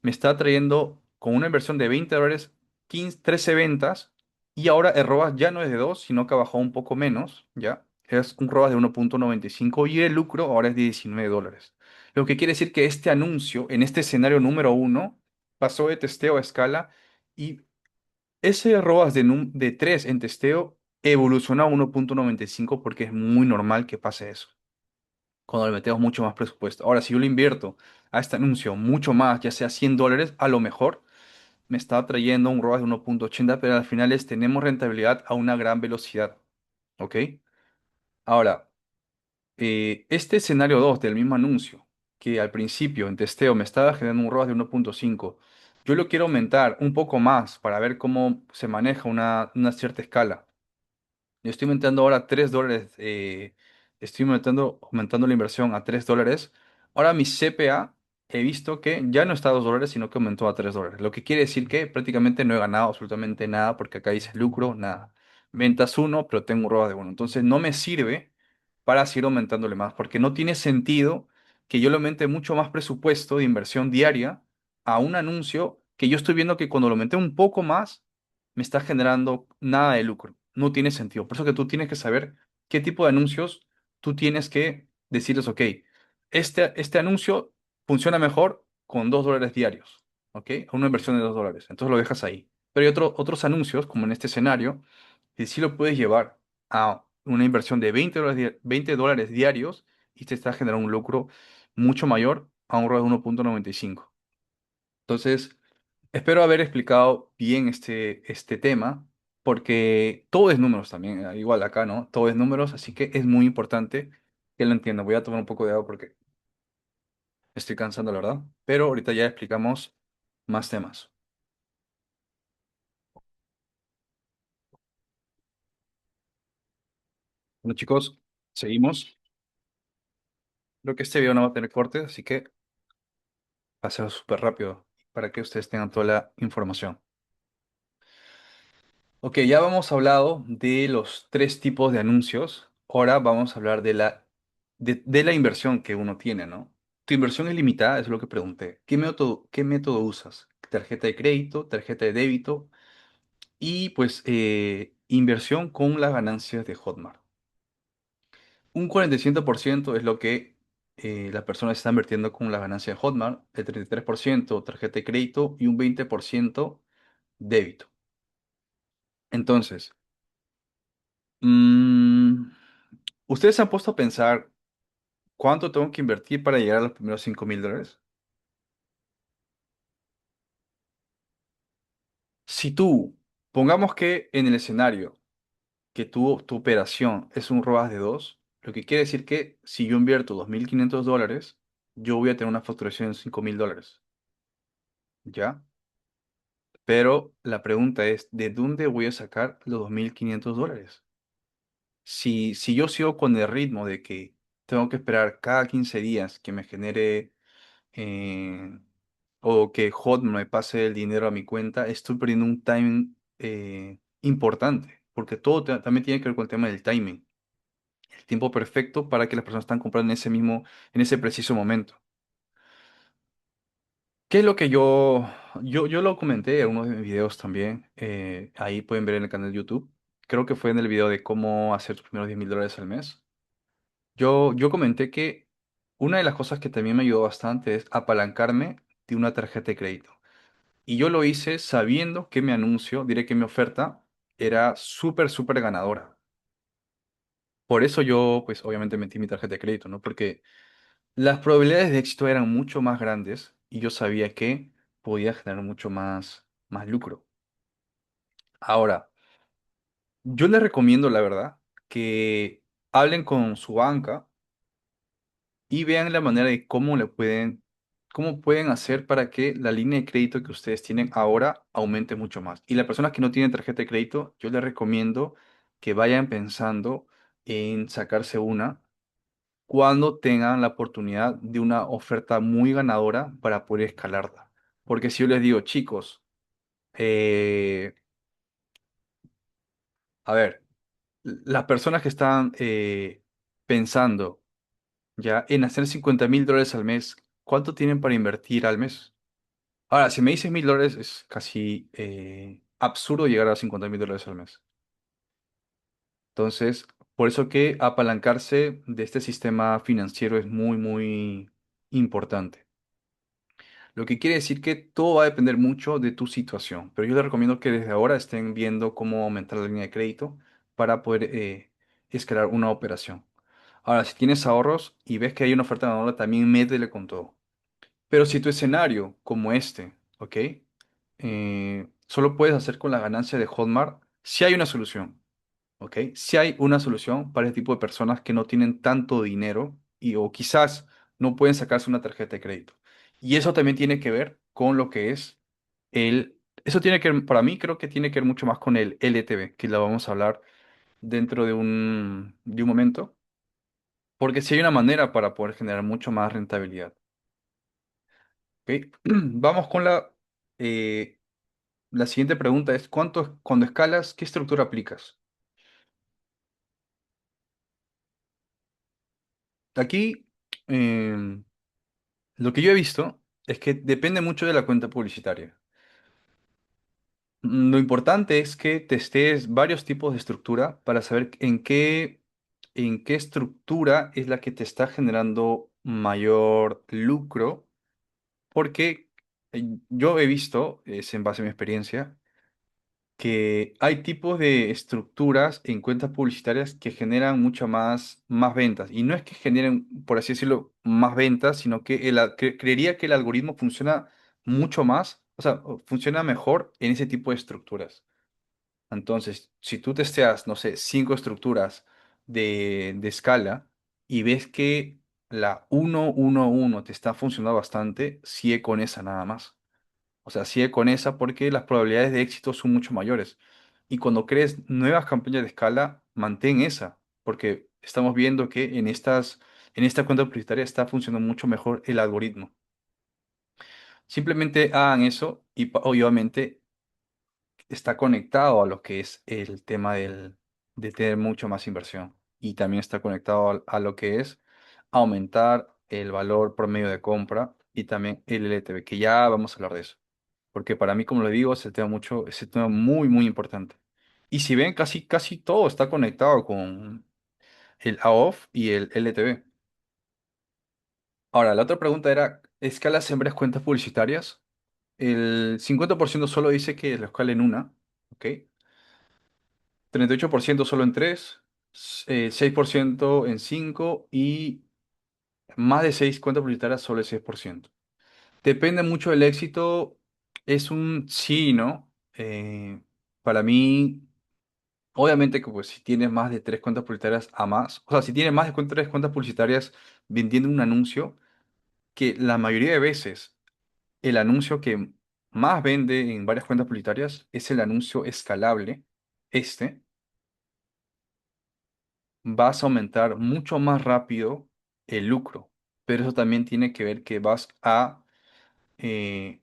me está trayendo con una inversión de $20, 15, 13 ventas y ahora el ROAS ya no es de 2 sino que ha bajado un poco menos, ¿ya? Es un ROAS de 1.95 y el lucro ahora es de $19. Lo que quiere decir que este anuncio, en este escenario número uno, pasó de testeo a escala y ese ROAS de 3 en testeo evolucionó a 1.95 porque es muy normal que pase eso cuando le metemos mucho más presupuesto. Ahora, si yo le invierto a este anuncio mucho más, ya sea $100, a lo mejor me está trayendo un ROAS de 1.80, pero al final tenemos rentabilidad a una gran velocidad. ¿Ok? Ahora, este escenario 2 del mismo anuncio, que al principio en testeo me estaba generando un ROAS de 1.5, yo lo quiero aumentar un poco más para ver cómo se maneja una cierta escala. Yo estoy aumentando ahora $3. Estoy aumentando la inversión a $3. Ahora mi CPA he visto que ya no está a $2, sino que aumentó a $3. Lo que quiere decir que prácticamente no he ganado absolutamente nada porque acá dice lucro, nada. Ventas uno, pero tengo un ROAS de 1. Entonces no me sirve para seguir aumentándole más porque no tiene sentido que yo le aumente mucho más presupuesto de inversión diaria a un anuncio que yo estoy viendo que cuando lo aumenté un poco más me está generando nada de lucro. No tiene sentido. Por eso que tú tienes que saber qué tipo de anuncios tú tienes que decirles, ok, este anuncio funciona mejor con $2 diarios, ¿ok? A una inversión de $2. Entonces lo dejas ahí. Pero hay otros anuncios, como en este escenario, que sí lo puedes llevar a una inversión de $20 diarios y te está generando un lucro mucho mayor a un ROE de 1.95. Entonces, espero haber explicado bien este tema, porque todo es números también, igual acá, ¿no? Todo es números, así que es muy importante que lo entiendan. Voy a tomar un poco de agua porque estoy cansando, la verdad, pero ahorita ya explicamos más temas. Bueno, chicos, seguimos. Creo que este video no va a tener cortes, así que va a ser súper rápido para que ustedes tengan toda la información. Ok, ya hemos hablado de los tres tipos de anuncios. Ahora vamos a hablar de la inversión que uno tiene, ¿no? ¿Tu inversión es limitada? Es lo que pregunté. ¿Qué método usas? ¿Tarjeta de crédito, tarjeta de débito y pues inversión con las ganancias de Hotmart? Un 47% es lo que la persona está invirtiendo con la ganancia de Hotmart, el 33% tarjeta de crédito y un 20% débito. Entonces, mm, ¿ustedes se han puesto a pensar cuánto tengo que invertir para llegar a los primeros $5,000? Si tú, pongamos que en el escenario que tu operación es un ROAS de 2, lo que quiere decir que si yo invierto $2,500, yo voy a tener una facturación de $5,000, ¿ya? Pero la pregunta es, ¿de dónde voy a sacar los $2,500? Si yo sigo con el ritmo de que tengo que esperar cada 15 días que me genere eh, o que Hotmart me pase el dinero a mi cuenta, estoy perdiendo un timing importante, porque todo también tiene que ver con el tema del timing, el tiempo perfecto para que las personas están comprando en ese preciso momento. ¿Qué es lo que yo lo comenté en uno de mis videos también? Ahí pueden ver en el canal de YouTube. Creo que fue en el video de cómo hacer tus primeros $10,000 al mes. Yo comenté que una de las cosas que también me ayudó bastante es apalancarme de una tarjeta de crédito. Y yo lo hice sabiendo que mi anuncio, diré que mi oferta era súper, súper ganadora. Por eso yo, pues obviamente metí mi tarjeta de crédito, ¿no? Porque las probabilidades de éxito eran mucho más grandes y yo sabía que podía generar mucho más lucro. Ahora, yo les recomiendo, la verdad, que hablen con su banca y vean la manera de cómo pueden hacer para que la línea de crédito que ustedes tienen ahora aumente mucho más. Y las personas que no tienen tarjeta de crédito, yo les recomiendo que vayan pensando en sacarse una cuando tengan la oportunidad de una oferta muy ganadora para poder escalarla. Porque si yo les digo, chicos, eh, a ver, las personas que están pensando ya en hacer $50,000 al mes, ¿cuánto tienen para invertir al mes? Ahora, si me dices $1,000, es casi absurdo llegar a $50,000 al mes. Entonces, por eso que apalancarse de este sistema financiero es muy, muy importante. Lo que quiere decir que todo va a depender mucho de tu situación, pero yo les recomiendo que desde ahora estén viendo cómo aumentar la línea de crédito para poder escalar una operación. Ahora, si tienes ahorros y ves que hay una oferta ganadora, también métele con todo. Pero si tu escenario, como este, ¿ok? Solo puedes hacer con la ganancia de Hotmart, si hay una solución. ¿Ok? Si hay una solución para ese tipo de personas que no tienen tanto dinero o quizás no pueden sacarse una tarjeta de crédito. Y eso también tiene que ver con lo que es eso tiene que ver, para mí creo que tiene que ver mucho más con el LTV, que lo vamos a hablar dentro de un momento, porque si hay una manera para poder generar mucho más rentabilidad. ¿Ok? Vamos con la siguiente pregunta es, cuando escalas, ¿qué estructura aplicas? Aquí, em, lo que yo he visto es que depende mucho de la cuenta publicitaria. Lo importante es que testes varios tipos de estructura para saber en qué estructura es la que te está generando mayor lucro, porque yo he visto, es en base a mi experiencia, que hay tipos de estructuras en cuentas publicitarias que generan mucho más ventas. Y no es que generen, por así decirlo, más ventas, sino que creería que el algoritmo funciona mucho más, o sea, funciona mejor en ese tipo de estructuras. Entonces, si tú testeas, no sé, 5 estructuras de escala y ves que la 1-1-1 te está funcionando bastante, sigue con esa nada más. O sea, sigue con esa porque las probabilidades de éxito son mucho mayores. Y cuando crees nuevas campañas de escala, mantén esa. porque estamos viendo que en esta cuenta publicitaria está funcionando mucho mejor el algoritmo. Simplemente hagan eso y obviamente está conectado a lo que es el tema de tener mucho más inversión. Y también está conectado a lo que es aumentar el valor promedio de compra y también el LTV, que ya vamos a hablar de eso. Porque para mí, como le digo, es el tema muy, muy importante. Y si ven, casi todo está conectado con el AOF y el LTV. Ahora, la otra pregunta era, ¿escalas en varias cuentas publicitarias? El 50% solo dice que lo escala en una, ¿ok? 38% solo en tres, 6% en cinco y más de 6 cuentas publicitarias solo el 6%. Depende mucho del éxito, es un sí y no. Para mí, obviamente que pues si tienes más de 3 cuentas publicitarias a más, o sea, si tienes más de 3 cuentas publicitarias vendiendo un anuncio, que la mayoría de veces el anuncio que más vende en varias cuentas publicitarias es el anuncio escalable, este, vas a aumentar mucho más rápido el lucro, pero eso también tiene que ver que vas a eh,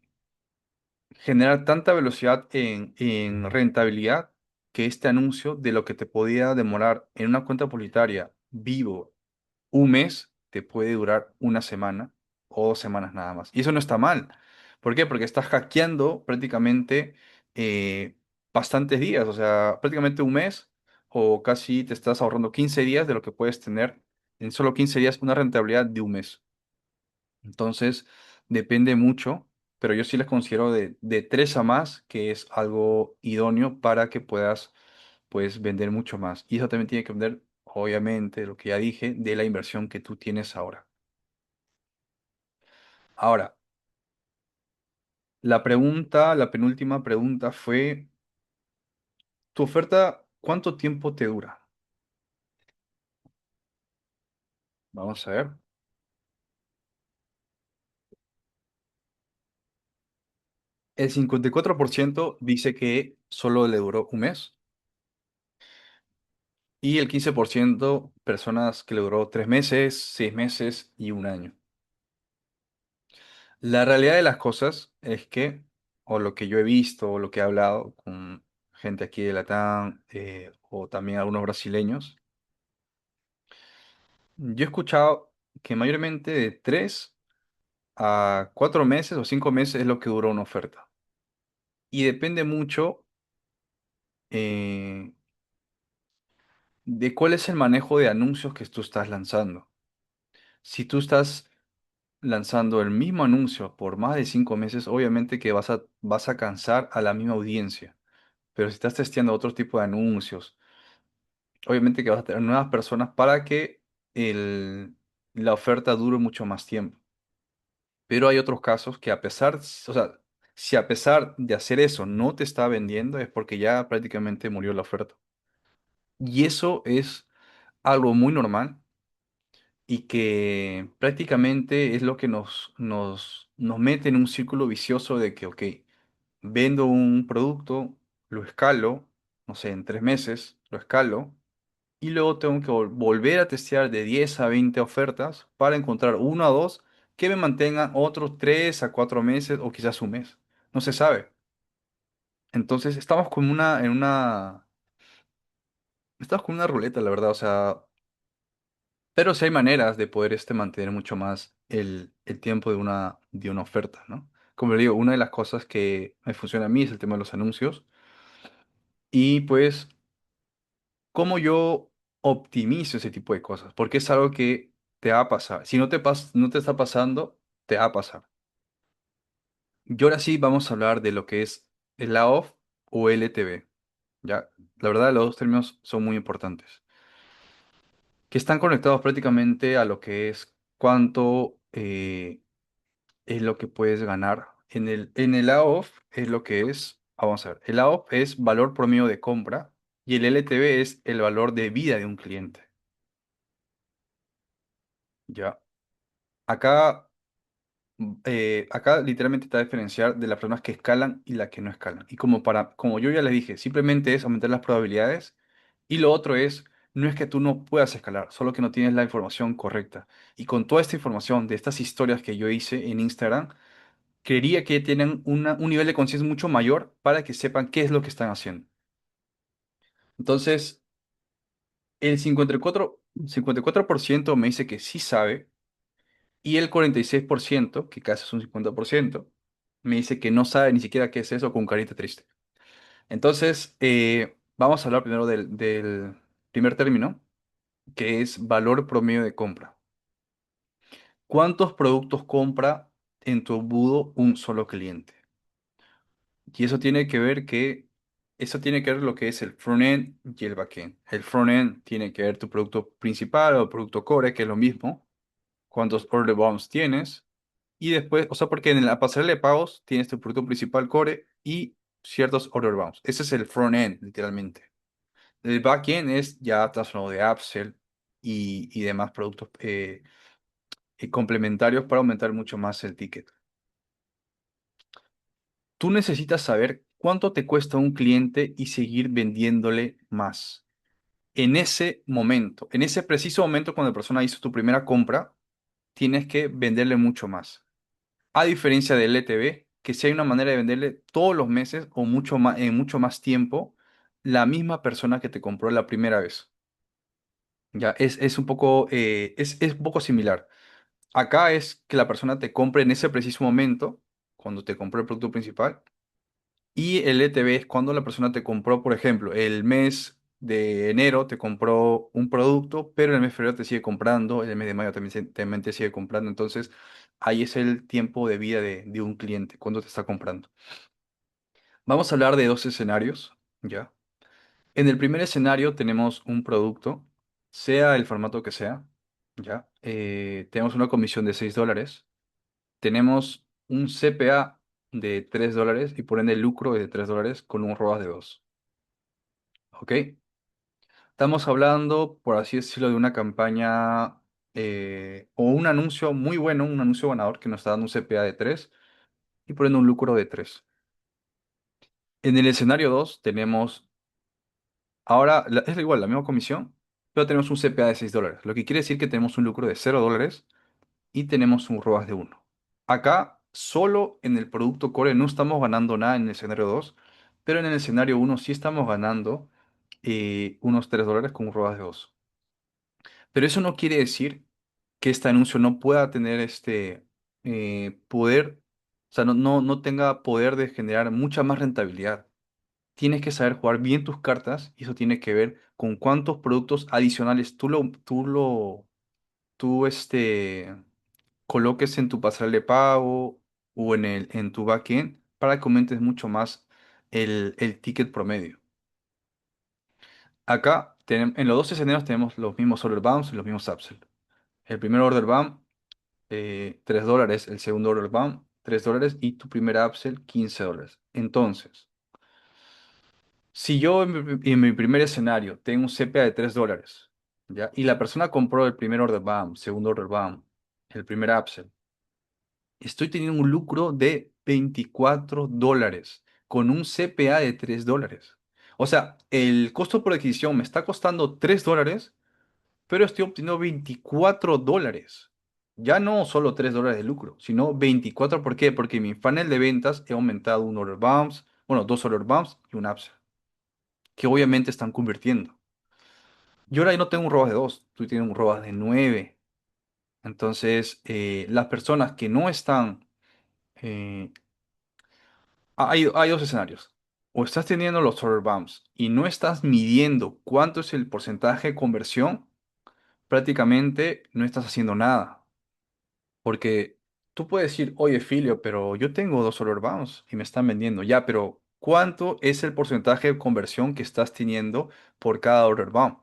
generar tanta velocidad en rentabilidad que este anuncio de lo que te podía demorar en una cuenta publicitaria vivo un mes, te puede durar una semana o 2 semanas nada más. Y eso no está mal. ¿Por qué? Porque estás hackeando prácticamente bastantes días, o sea, prácticamente un mes o casi te estás ahorrando 15 días de lo que puedes tener en solo 15 días una rentabilidad de un mes. Entonces, depende mucho, pero yo sí les considero de 3 a más, que es algo idóneo para que puedas, pues, vender mucho más. Y eso también tiene que vender, obviamente, lo que ya dije, de la inversión que tú tienes ahora. Ahora, la penúltima pregunta fue, ¿tu oferta cuánto tiempo te dura? Vamos a ver. El 54% dice que solo le duró un mes y el 15% personas que le duró 3 meses, 6 meses y un año. La realidad de las cosas es que, o lo que yo he visto, o lo que he hablado con gente aquí de Latam, o también algunos brasileños, yo he escuchado que mayormente de 3 a 4 meses o 5 meses es lo que dura una oferta. Y depende mucho eh, de cuál es el manejo de anuncios que tú estás lanzando. Si tú estás lanzando el mismo anuncio por más de 5 meses, obviamente que vas a cansar a la misma audiencia. Pero si estás testeando otro tipo de anuncios, obviamente que vas a tener nuevas personas para que la oferta dure mucho más tiempo. Pero hay otros casos que a pesar, o sea, si a pesar de hacer eso no te está vendiendo, es porque ya prácticamente murió la oferta. Y eso es algo muy normal y que prácticamente es lo que nos mete en un círculo vicioso de que, ok, vendo un producto, lo escalo, no sé, en 3 meses, lo escalo y luego tengo que volver a testear de 10 a 20 ofertas para encontrar una o dos que me mantengan otros 3 a 4 meses o quizás un mes. No se sabe. Entonces estamos como estamos con una ruleta, la verdad. O sea, pero sí hay maneras de poder mantener mucho más el tiempo de una oferta, ¿no? Como le digo, una de las cosas que me funciona a mí es el tema de los anuncios. Y pues cómo yo optimizo ese tipo de cosas, porque es algo que te va a pasar. Si no te está pasando, te va a pasar. Y ahora sí vamos a hablar de lo que es el AOF o LTV. Ya, la verdad, los dos términos son muy importantes, que están conectados prácticamente a lo que es cuánto es lo que puedes ganar. En el AOF es lo que es, vamos a ver, el AOF es valor promedio de compra y el LTV es el valor de vida de un cliente. Ya. Acá, acá literalmente está a diferenciar de las personas que escalan y las que no escalan. Y como yo ya les dije, simplemente es aumentar las probabilidades. Y lo otro es No es que tú no puedas escalar, solo que no tienes la información correcta. Y con toda esta información de estas historias que yo hice en Instagram, quería que tengan un nivel de conciencia mucho mayor para que sepan qué es lo que están haciendo. Entonces, el 54% me dice que sí sabe y el 46%, que casi es un 50%, me dice que no sabe ni siquiera qué es eso con carita triste. Entonces, vamos a hablar primero del primer término, que es valor promedio de compra. ¿Cuántos productos compra en tu embudo un solo cliente? Y eso tiene que ver lo que es el front-end y el back-end. El front-end tiene que ver tu producto principal o producto core, que es lo mismo, cuántos order bounds tienes, y después, o sea, porque en la pasarela de pagos tienes tu producto principal core y ciertos order bounds. Ese es el front-end, literalmente. El back-end es ya traslado de upsell y demás productos complementarios para aumentar mucho más el ticket. Tú necesitas saber cuánto te cuesta un cliente y seguir vendiéndole más. En ese momento, en ese preciso momento cuando la persona hizo tu primera compra, tienes que venderle mucho más. A diferencia del LTV, que si hay una manera de venderle todos los meses o mucho más, en mucho más tiempo, la misma persona que te compró la primera vez. Ya, es un poco similar. Acá es que la persona te compre en ese preciso momento, cuando te compró el producto principal. Y el ETB es cuando la persona te compró, por ejemplo, el mes de enero te compró un producto, pero en el mes de febrero te sigue comprando, en el mes de mayo también, también te sigue comprando. Entonces, ahí es el tiempo de vida de un cliente, cuando te está comprando. Vamos a hablar de dos escenarios, ¿ya? En el primer escenario tenemos un producto, sea el formato que sea, ¿ya? Tenemos una comisión de $6, tenemos un CPA de $3 y por ende el lucro es de $3 con un ROAS de 2. ¿Ok? Estamos hablando, por así decirlo, de una campaña o un anuncio muy bueno, un anuncio ganador que nos está dando un CPA de 3 y por ende un lucro de 3. En el escenario 2 tenemos, ahora es igual, la misma comisión, pero tenemos un CPA de $6, lo que quiere decir que tenemos un lucro de $0 y tenemos un ROAS de 1. Acá, solo en el producto core no estamos ganando nada en el escenario 2, pero en el escenario uno sí estamos ganando unos $3 con un ROAS de 2. Pero eso no quiere decir que este anuncio no pueda tener este poder, o sea, no tenga poder de generar mucha más rentabilidad. Tienes que saber jugar bien tus cartas y eso tiene que ver con cuántos productos adicionales tú coloques en tu pasarela de pago o en tu backend para que aumentes mucho más el ticket promedio. Acá, en los dos escenarios tenemos los mismos order bounds y los mismos upsell. El primer order bound, $3, el segundo order bound, $3 y tu primer upsell, $15. Entonces, si yo en mi primer escenario tengo un CPA de $3, ¿ya? Y la persona compró el primer order bound, segundo order bound, el primer upsell, estoy teniendo un lucro de $24 con un CPA de $3. O sea, el costo por adquisición me está costando $3, pero estoy obteniendo $24. Ya no solo $3 de lucro, sino 24. ¿Por qué? Porque mi funnel de ventas he aumentado un order bounce, bueno, dos order bounce y un upsell, que obviamente están convirtiendo. Yo ahora ya no tengo un ROAS de 2, tú tienes un ROAS de 9. Entonces, las personas que no están eh, hay dos escenarios. O estás teniendo los order bumps y no estás midiendo cuánto es el porcentaje de conversión, prácticamente no estás haciendo nada. Porque tú puedes decir, oye, Filio, pero yo tengo dos order bounds y me están vendiendo. Ya, pero ¿cuánto es el porcentaje de conversión que estás teniendo por cada order bound?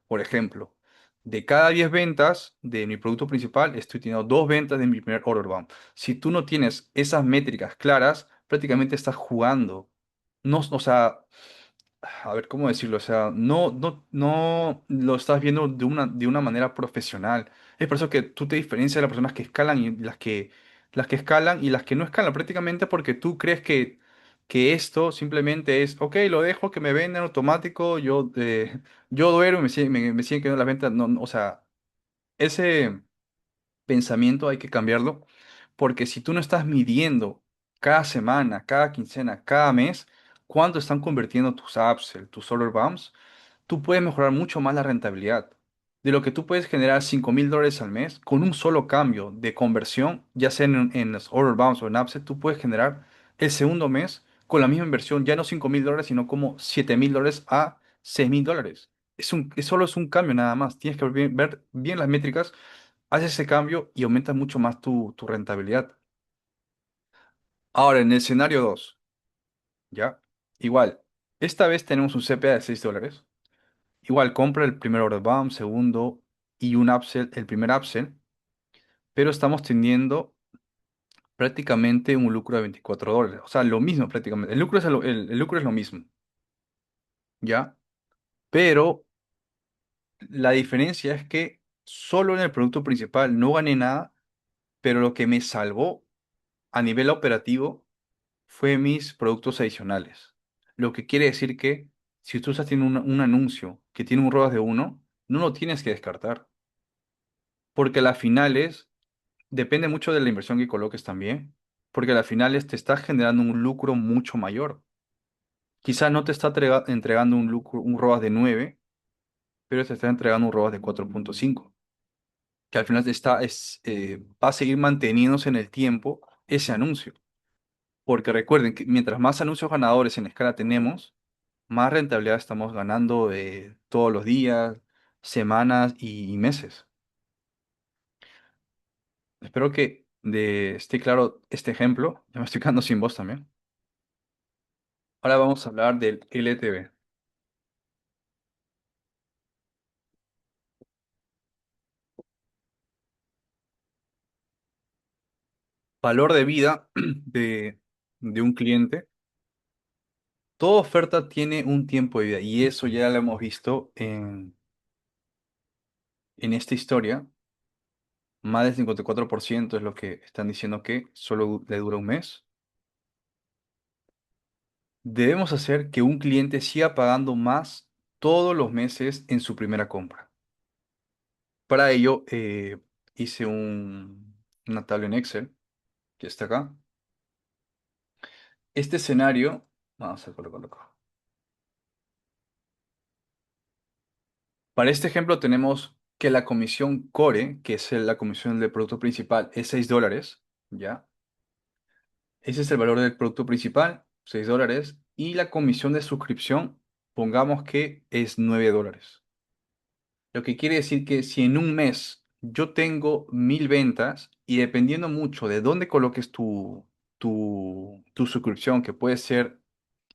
Por ejemplo, de cada 10 ventas de mi producto principal, estoy teniendo dos ventas de mi primer order bound. Si tú no tienes esas métricas claras, prácticamente estás jugando. No, o sea, a ver, ¿cómo decirlo? O sea, no lo estás viendo de una manera profesional. Es por eso que tú te diferencias de las personas que escalan y las que escalan y las que no escalan prácticamente porque tú crees que que esto simplemente es, ok, lo dejo que me vendan automático, yo duermo y me siguen quedando las ventas. No, no, o sea, ese pensamiento hay que cambiarlo, porque si tú no estás midiendo cada semana, cada quincena, cada mes, cuánto están convirtiendo tus apps, tus Order Bumps, tú puedes mejorar mucho más la rentabilidad. De lo que tú puedes generar $5,000 al mes con un solo cambio de conversión, ya sea en los Order Bounce o en Upsell, tú puedes generar el segundo mes con la misma inversión, ya no $5,000, sino como $7,000 a $6,000. Solo es un cambio nada más. Tienes que ver bien las métricas, haces ese cambio y aumentas mucho más tu rentabilidad. Ahora, en el escenario 2, ¿ya? Igual, esta vez tenemos un CPA de $6. Igual compra el primer order bound, segundo y un upsell, el primer upsell, pero estamos teniendo prácticamente un lucro de $24. O sea, lo mismo prácticamente. El lucro es el lucro es lo mismo, ¿ya? Pero la diferencia es que solo en el producto principal no gané nada, pero lo que me salvó a nivel operativo fue mis productos adicionales. Lo que quiere decir que si tú estás teniendo un anuncio que tiene un ROAS de uno, no lo tienes que descartar, porque a las finales depende mucho de la inversión que coloques también, porque al final te está generando un lucro mucho mayor. Quizás no te está entregando un lucro, un ROAS de 9, pero te está entregando un ROAS de 4,5, que al final va a seguir manteniéndose en el tiempo ese anuncio. Porque recuerden que mientras más anuncios ganadores en escala tenemos, más rentabilidad estamos ganando todos los días, semanas y meses. Espero que esté claro este ejemplo. Ya me estoy quedando sin voz también. Ahora vamos a hablar del LTV. Valor de vida de un cliente. Toda oferta tiene un tiempo de vida y eso ya lo hemos visto en esta historia. Más del 54% es lo que están diciendo que solo le dura un mes. Debemos hacer que un cliente siga pagando más todos los meses en su primera compra. Para ello, hice una tabla en Excel que está acá. Este escenario, vamos a colocarlo acá. Para este ejemplo tenemos que la comisión core, que es la comisión del producto principal, es $6, ¿ya? Ese es el valor del producto principal, $6, y la comisión de suscripción, pongamos que es $9. Lo que quiere decir que si en un mes yo tengo 1,000 ventas y dependiendo mucho de dónde coloques tu suscripción, que puede ser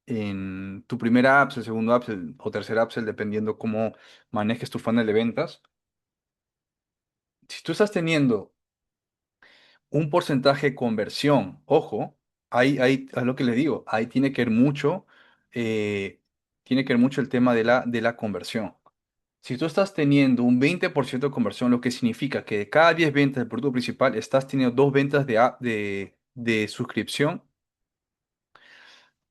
en tu primera app, el segundo app o tercer app, dependiendo cómo manejes tu funnel de ventas. Si tú estás teniendo un porcentaje de conversión, ojo, ahí es lo que les digo, ahí eh, tiene que ver mucho el tema de la conversión. Si tú estás teniendo un 20% de conversión, lo que significa que de cada 10 ventas del producto principal estás teniendo dos ventas de suscripción,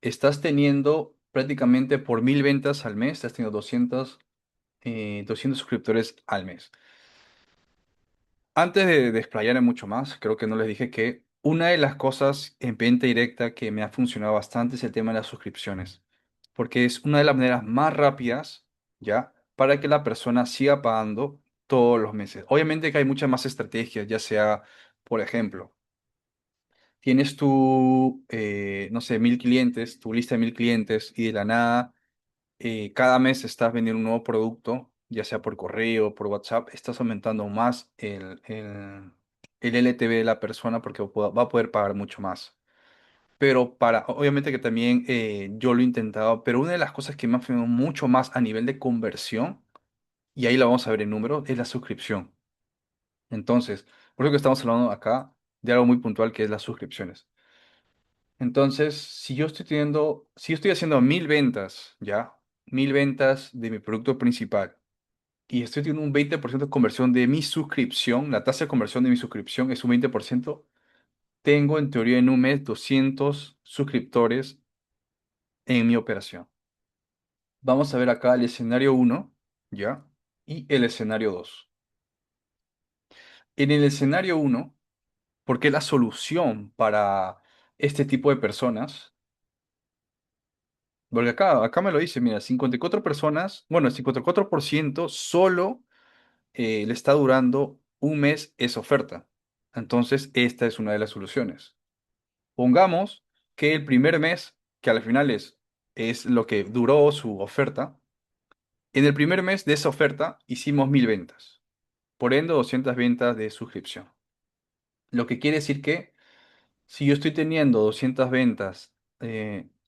estás teniendo prácticamente por 1,000 ventas al mes, estás teniendo 200 suscriptores al mes. Antes de explayarme mucho más, creo que no les dije que una de las cosas en venta directa que me ha funcionado bastante es el tema de las suscripciones, porque es una de las maneras más rápidas, ¿ya? Para que la persona siga pagando todos los meses. Obviamente que hay muchas más estrategias, ya sea, por ejemplo, tienes no sé, 1,000 clientes, tu lista de 1,000 clientes y de la nada cada mes estás vendiendo un nuevo producto, ya sea por correo, por WhatsApp, estás aumentando más el LTV de la persona porque va a poder pagar mucho más. Pero obviamente que también yo lo he intentado, pero una de las cosas que me ha funcionado mucho más a nivel de conversión, y ahí la vamos a ver en números, es la suscripción. Entonces, por eso que estamos hablando acá de algo muy puntual que es las suscripciones. Entonces, si yo estoy haciendo 1,000 ventas, ¿ya? 1,000 ventas de mi producto principal y estoy teniendo un 20% de conversión de mi suscripción, la tasa de conversión de mi suscripción es un 20%, tengo en teoría en un mes 200 suscriptores en mi operación. Vamos a ver acá el escenario uno, ¿ya? Y el escenario 2. En el escenario uno, porque la solución para este tipo de personas, porque acá me lo dice, mira, 54 personas, bueno, el 54% solo le está durando un mes esa oferta. Entonces, esta es una de las soluciones. Pongamos que el primer mes, que al final es lo que duró su oferta, en el primer mes de esa oferta hicimos 1000 ventas, por ende 200 ventas de suscripción. Lo que quiere decir que si yo estoy teniendo 200 ventas,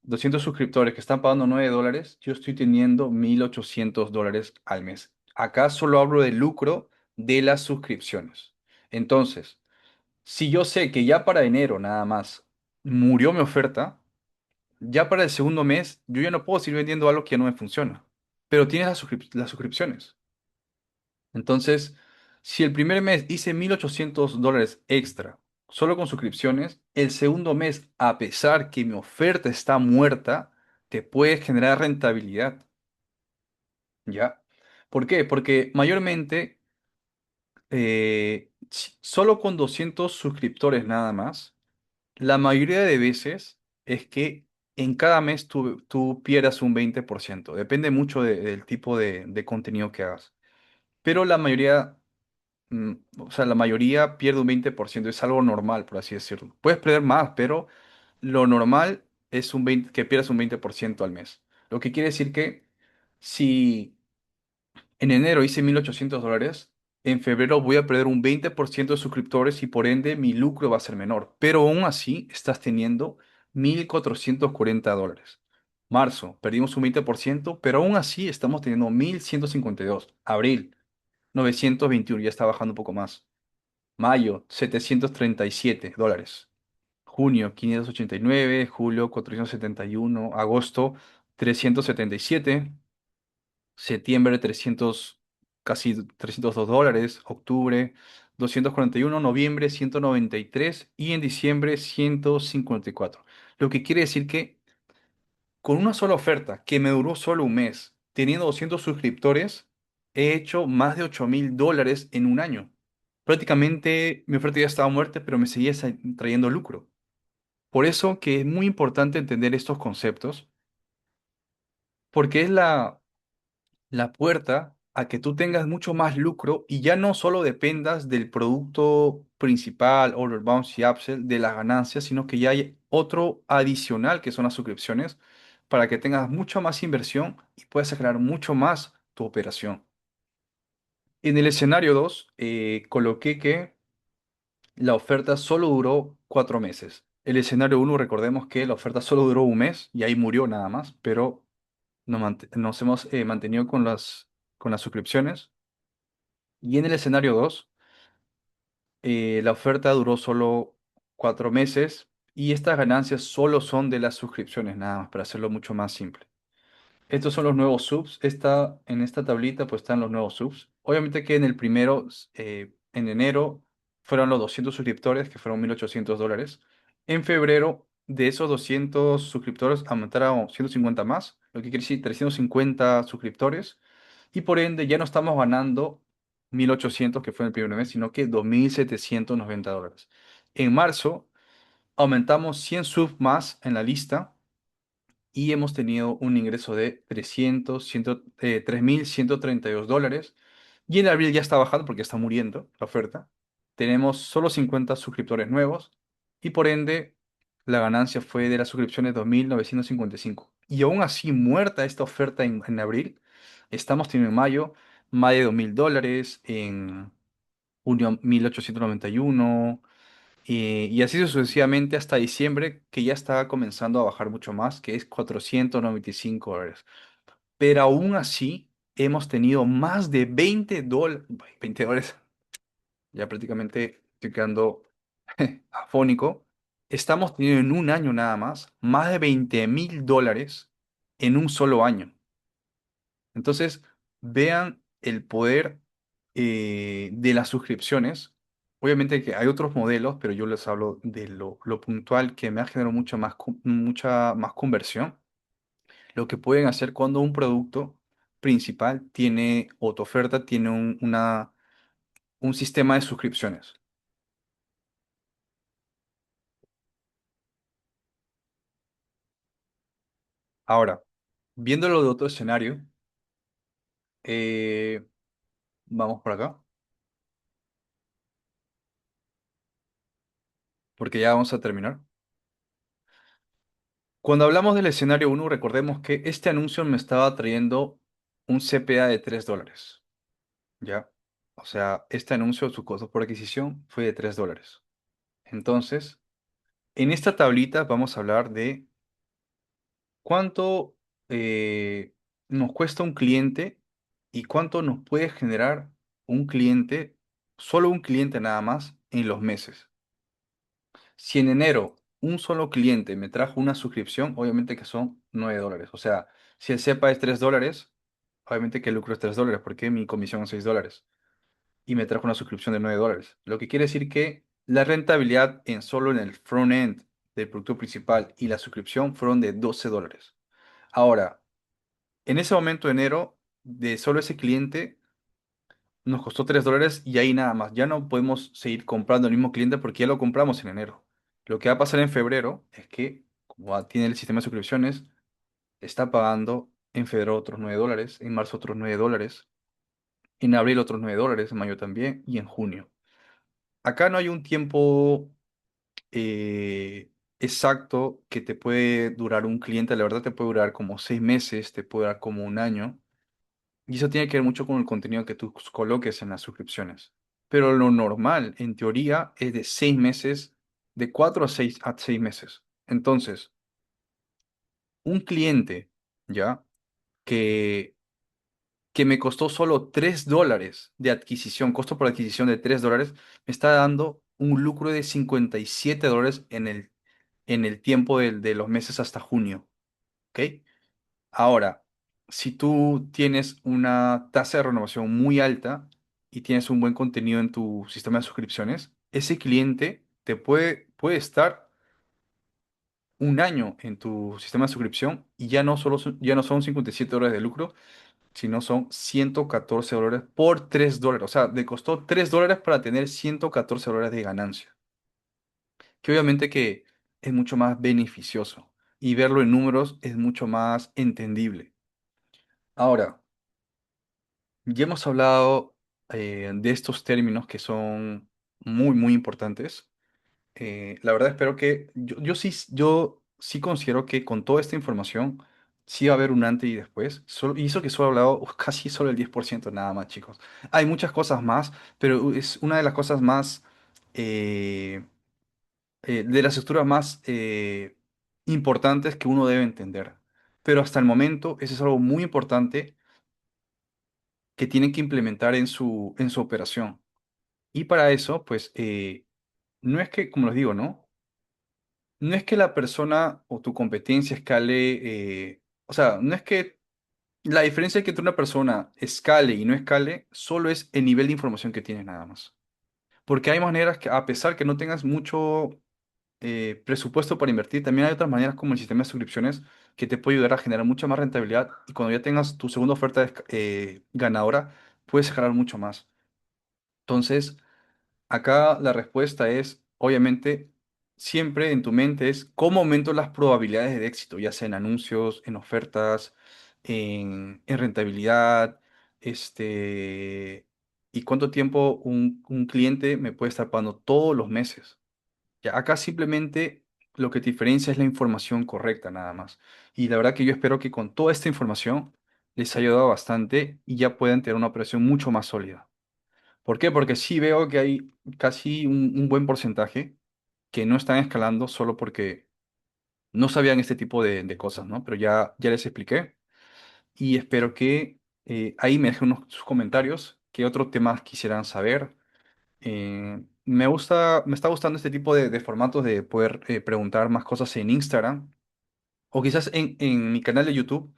200 suscriptores que están pagando $9, yo estoy teniendo $1800 al mes. Acá solo hablo del lucro de las suscripciones. Entonces, si yo sé que ya para enero nada más murió mi oferta, ya para el segundo mes yo ya no puedo seguir vendiendo algo que ya no me funciona. Pero tienes las suscripciones. Entonces, si el primer mes hice $1800 extra solo con suscripciones, el segundo mes, a pesar que mi oferta está muerta, te puede generar rentabilidad, ¿ya? ¿Por qué? Porque mayormente, solo con 200 suscriptores nada más, la mayoría de veces es que en cada mes tú pierdas un 20%. Depende mucho del tipo de contenido que hagas. Pero la mayoría o sea, la mayoría pierde un 20%, es algo normal, por así decirlo. Puedes perder más, pero lo normal es que pierdas un 20% al mes. Lo que quiere decir que si en enero hice $1800, en febrero voy a perder un 20% de suscriptores y por ende mi lucro va a ser menor. Pero aún así estás teniendo $1440. Marzo, perdimos un 20%, pero aún así estamos teniendo 1152. Abril, 921, ya está bajando un poco más. Mayo, $737. Junio, 589. Julio, 471. Agosto, 377. Septiembre, 300, casi $302. Octubre, 241. Noviembre, 193. Y en diciembre, 154. Lo que quiere decir que con una sola oferta que me duró solo un mes, teniendo 200 suscriptores, he hecho más de $8000 en un año. Prácticamente mi oferta ya estaba muerta, pero me seguía trayendo lucro. Por eso que es muy importante entender estos conceptos, porque es la puerta a que tú tengas mucho más lucro y ya no solo dependas del producto principal, Order Bounce y Upsell, de las ganancias, sino que ya hay otro adicional que son las suscripciones para que tengas mucha más inversión y puedas acelerar mucho más tu operación. En el escenario 2 coloqué que la oferta solo duró 4 meses. El escenario uno, recordemos que la oferta solo duró un mes y ahí murió nada más, pero nos hemos mantenido con las suscripciones. Y en el escenario 2 la oferta duró solo 4 meses y estas ganancias solo son de las suscripciones, nada más, para hacerlo mucho más simple. Estos son los nuevos subs. En esta tablita pues están los nuevos subs. Obviamente que en el primero, en enero, fueron los 200 suscriptores, que fueron $1800. En febrero, de esos 200 suscriptores, aumentaron 150 más, lo que quiere decir 350 suscriptores. Y por ende ya no estamos ganando 1800 que fue en el primer mes, sino que $2790. En marzo, aumentamos 100 subs más en la lista y hemos tenido un ingreso de 3132 dólares. Y en abril ya está bajando porque está muriendo la oferta. Tenemos solo 50 suscriptores nuevos y por ende la ganancia fue de las suscripciones 2955. Y aún así, muerta esta oferta en abril, estamos teniendo en mayo más de $2000, en junio 1891 y así sucesivamente hasta diciembre, que ya está comenzando a bajar mucho más, que es $495. Pero aún así, hemos tenido más de $20, $20, ya prácticamente estoy quedando afónico. Estamos teniendo en un año nada más de $20000 en un solo año. Entonces, vean el poder de las suscripciones. Obviamente que hay otros modelos, pero yo les hablo de lo puntual que me ha generado mucha más conversión. lo que pueden hacer cuando un producto principal tiene, o tu oferta tiene un sistema de suscripciones. Ahora, viéndolo de otro escenario, eh, vamos por acá, porque ya vamos a terminar. Cuando hablamos del escenario uno, recordemos que este anuncio me estaba trayendo un CPA de $3, ¿ya? O sea, este anuncio, su costo por adquisición fue de $3. Entonces, en esta tablita vamos a hablar de cuánto nos cuesta un cliente y cuánto nos puede generar un cliente, solo un cliente nada más, en los meses. Si en enero un solo cliente me trajo una suscripción, obviamente que son $9. O sea, si el CEPA es $3, obviamente que el lucro es $3 porque mi comisión es $6. Y me trajo una suscripción de $9. Lo que quiere decir que la rentabilidad en solo en el front-end del producto principal y la suscripción fueron de $12. Ahora, en ese momento de enero, de solo ese cliente, nos costó $3 y ahí nada más. Ya no podemos seguir comprando el mismo cliente porque ya lo compramos en enero. Lo que va a pasar en febrero es que, como tiene el sistema de suscripciones, está pagando en febrero otros $9, en marzo otros $9, en abril otros $9, en mayo también y en junio. Acá no hay un tiempo exacto que te puede durar un cliente. La verdad te puede durar como 6 meses, te puede durar como un año. Y eso tiene que ver mucho con el contenido que tú coloques en las suscripciones. Pero lo normal, en teoría, es de 6 meses, de 4 a 6 meses. Entonces, un cliente, ¿ya? Que, que me costó solo $3 de adquisición, costo por adquisición de $3, me está dando un lucro de $57 en el tiempo de los meses hasta junio. ¿Ok? Ahora, si tú tienes una tasa de renovación muy alta y tienes un buen contenido en tu sistema de suscripciones, ese cliente puede estar un año en tu sistema de suscripción y ya no son $57 de lucro, sino son $114 por $3. O sea, le costó $3 para tener $114 de ganancia, que obviamente que es mucho más beneficioso y verlo en números es mucho más entendible. Ahora, ya hemos hablado de estos términos que son muy, muy importantes. La verdad espero que yo sí considero que con toda esta información sí va a haber un antes y después. Y eso que solo he hablado casi solo el 10% nada más, chicos. Hay muchas cosas más, pero es una de las cosas más, eh, de las estructuras más importantes que uno debe entender. Pero hasta el momento, eso es algo muy importante que tienen que implementar en su operación. Y para eso, pues, no es que, como les digo, ¿no? No es que la persona o tu competencia escale, o sea, no es que la diferencia que entre una persona escale y no escale, solo es el nivel de información que tienes nada más. Porque hay maneras que, a pesar que no tengas mucho presupuesto para invertir, también hay otras maneras como el sistema de suscripciones que te puede ayudar a generar mucha más rentabilidad y cuando ya tengas tu segunda oferta ganadora, puedes escalar mucho más. Entonces, acá la respuesta es, obviamente, siempre en tu mente es cómo aumento las probabilidades de éxito, ya sea en anuncios, en ofertas, en rentabilidad, y cuánto tiempo un cliente me puede estar pagando todos los meses. Ya, acá simplemente lo que te diferencia es la información correcta, nada más. Y la verdad que yo espero que con toda esta información les haya ayudado bastante y ya puedan tener una operación mucho más sólida. ¿Por qué? Porque sí veo que hay casi un buen porcentaje que no están escalando solo porque no sabían este tipo de cosas, ¿no? Pero ya les expliqué y espero que ahí me dejen sus comentarios, qué otros temas quisieran saber. Me está gustando este tipo de formatos de poder preguntar más cosas en Instagram o quizás en mi canal de YouTube.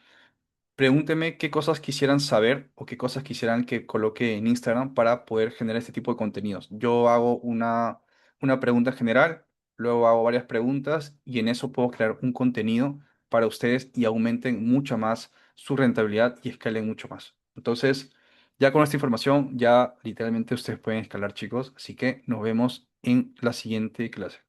Pregúnteme qué cosas quisieran saber o qué cosas quisieran que coloque en Instagram para poder generar este tipo de contenidos. Yo hago una pregunta general, luego hago varias preguntas y en eso puedo crear un contenido para ustedes y aumenten mucho más su rentabilidad y escalen mucho más. Entonces, ya con esta información, ya literalmente ustedes pueden escalar, chicos. Así que nos vemos en la siguiente clase.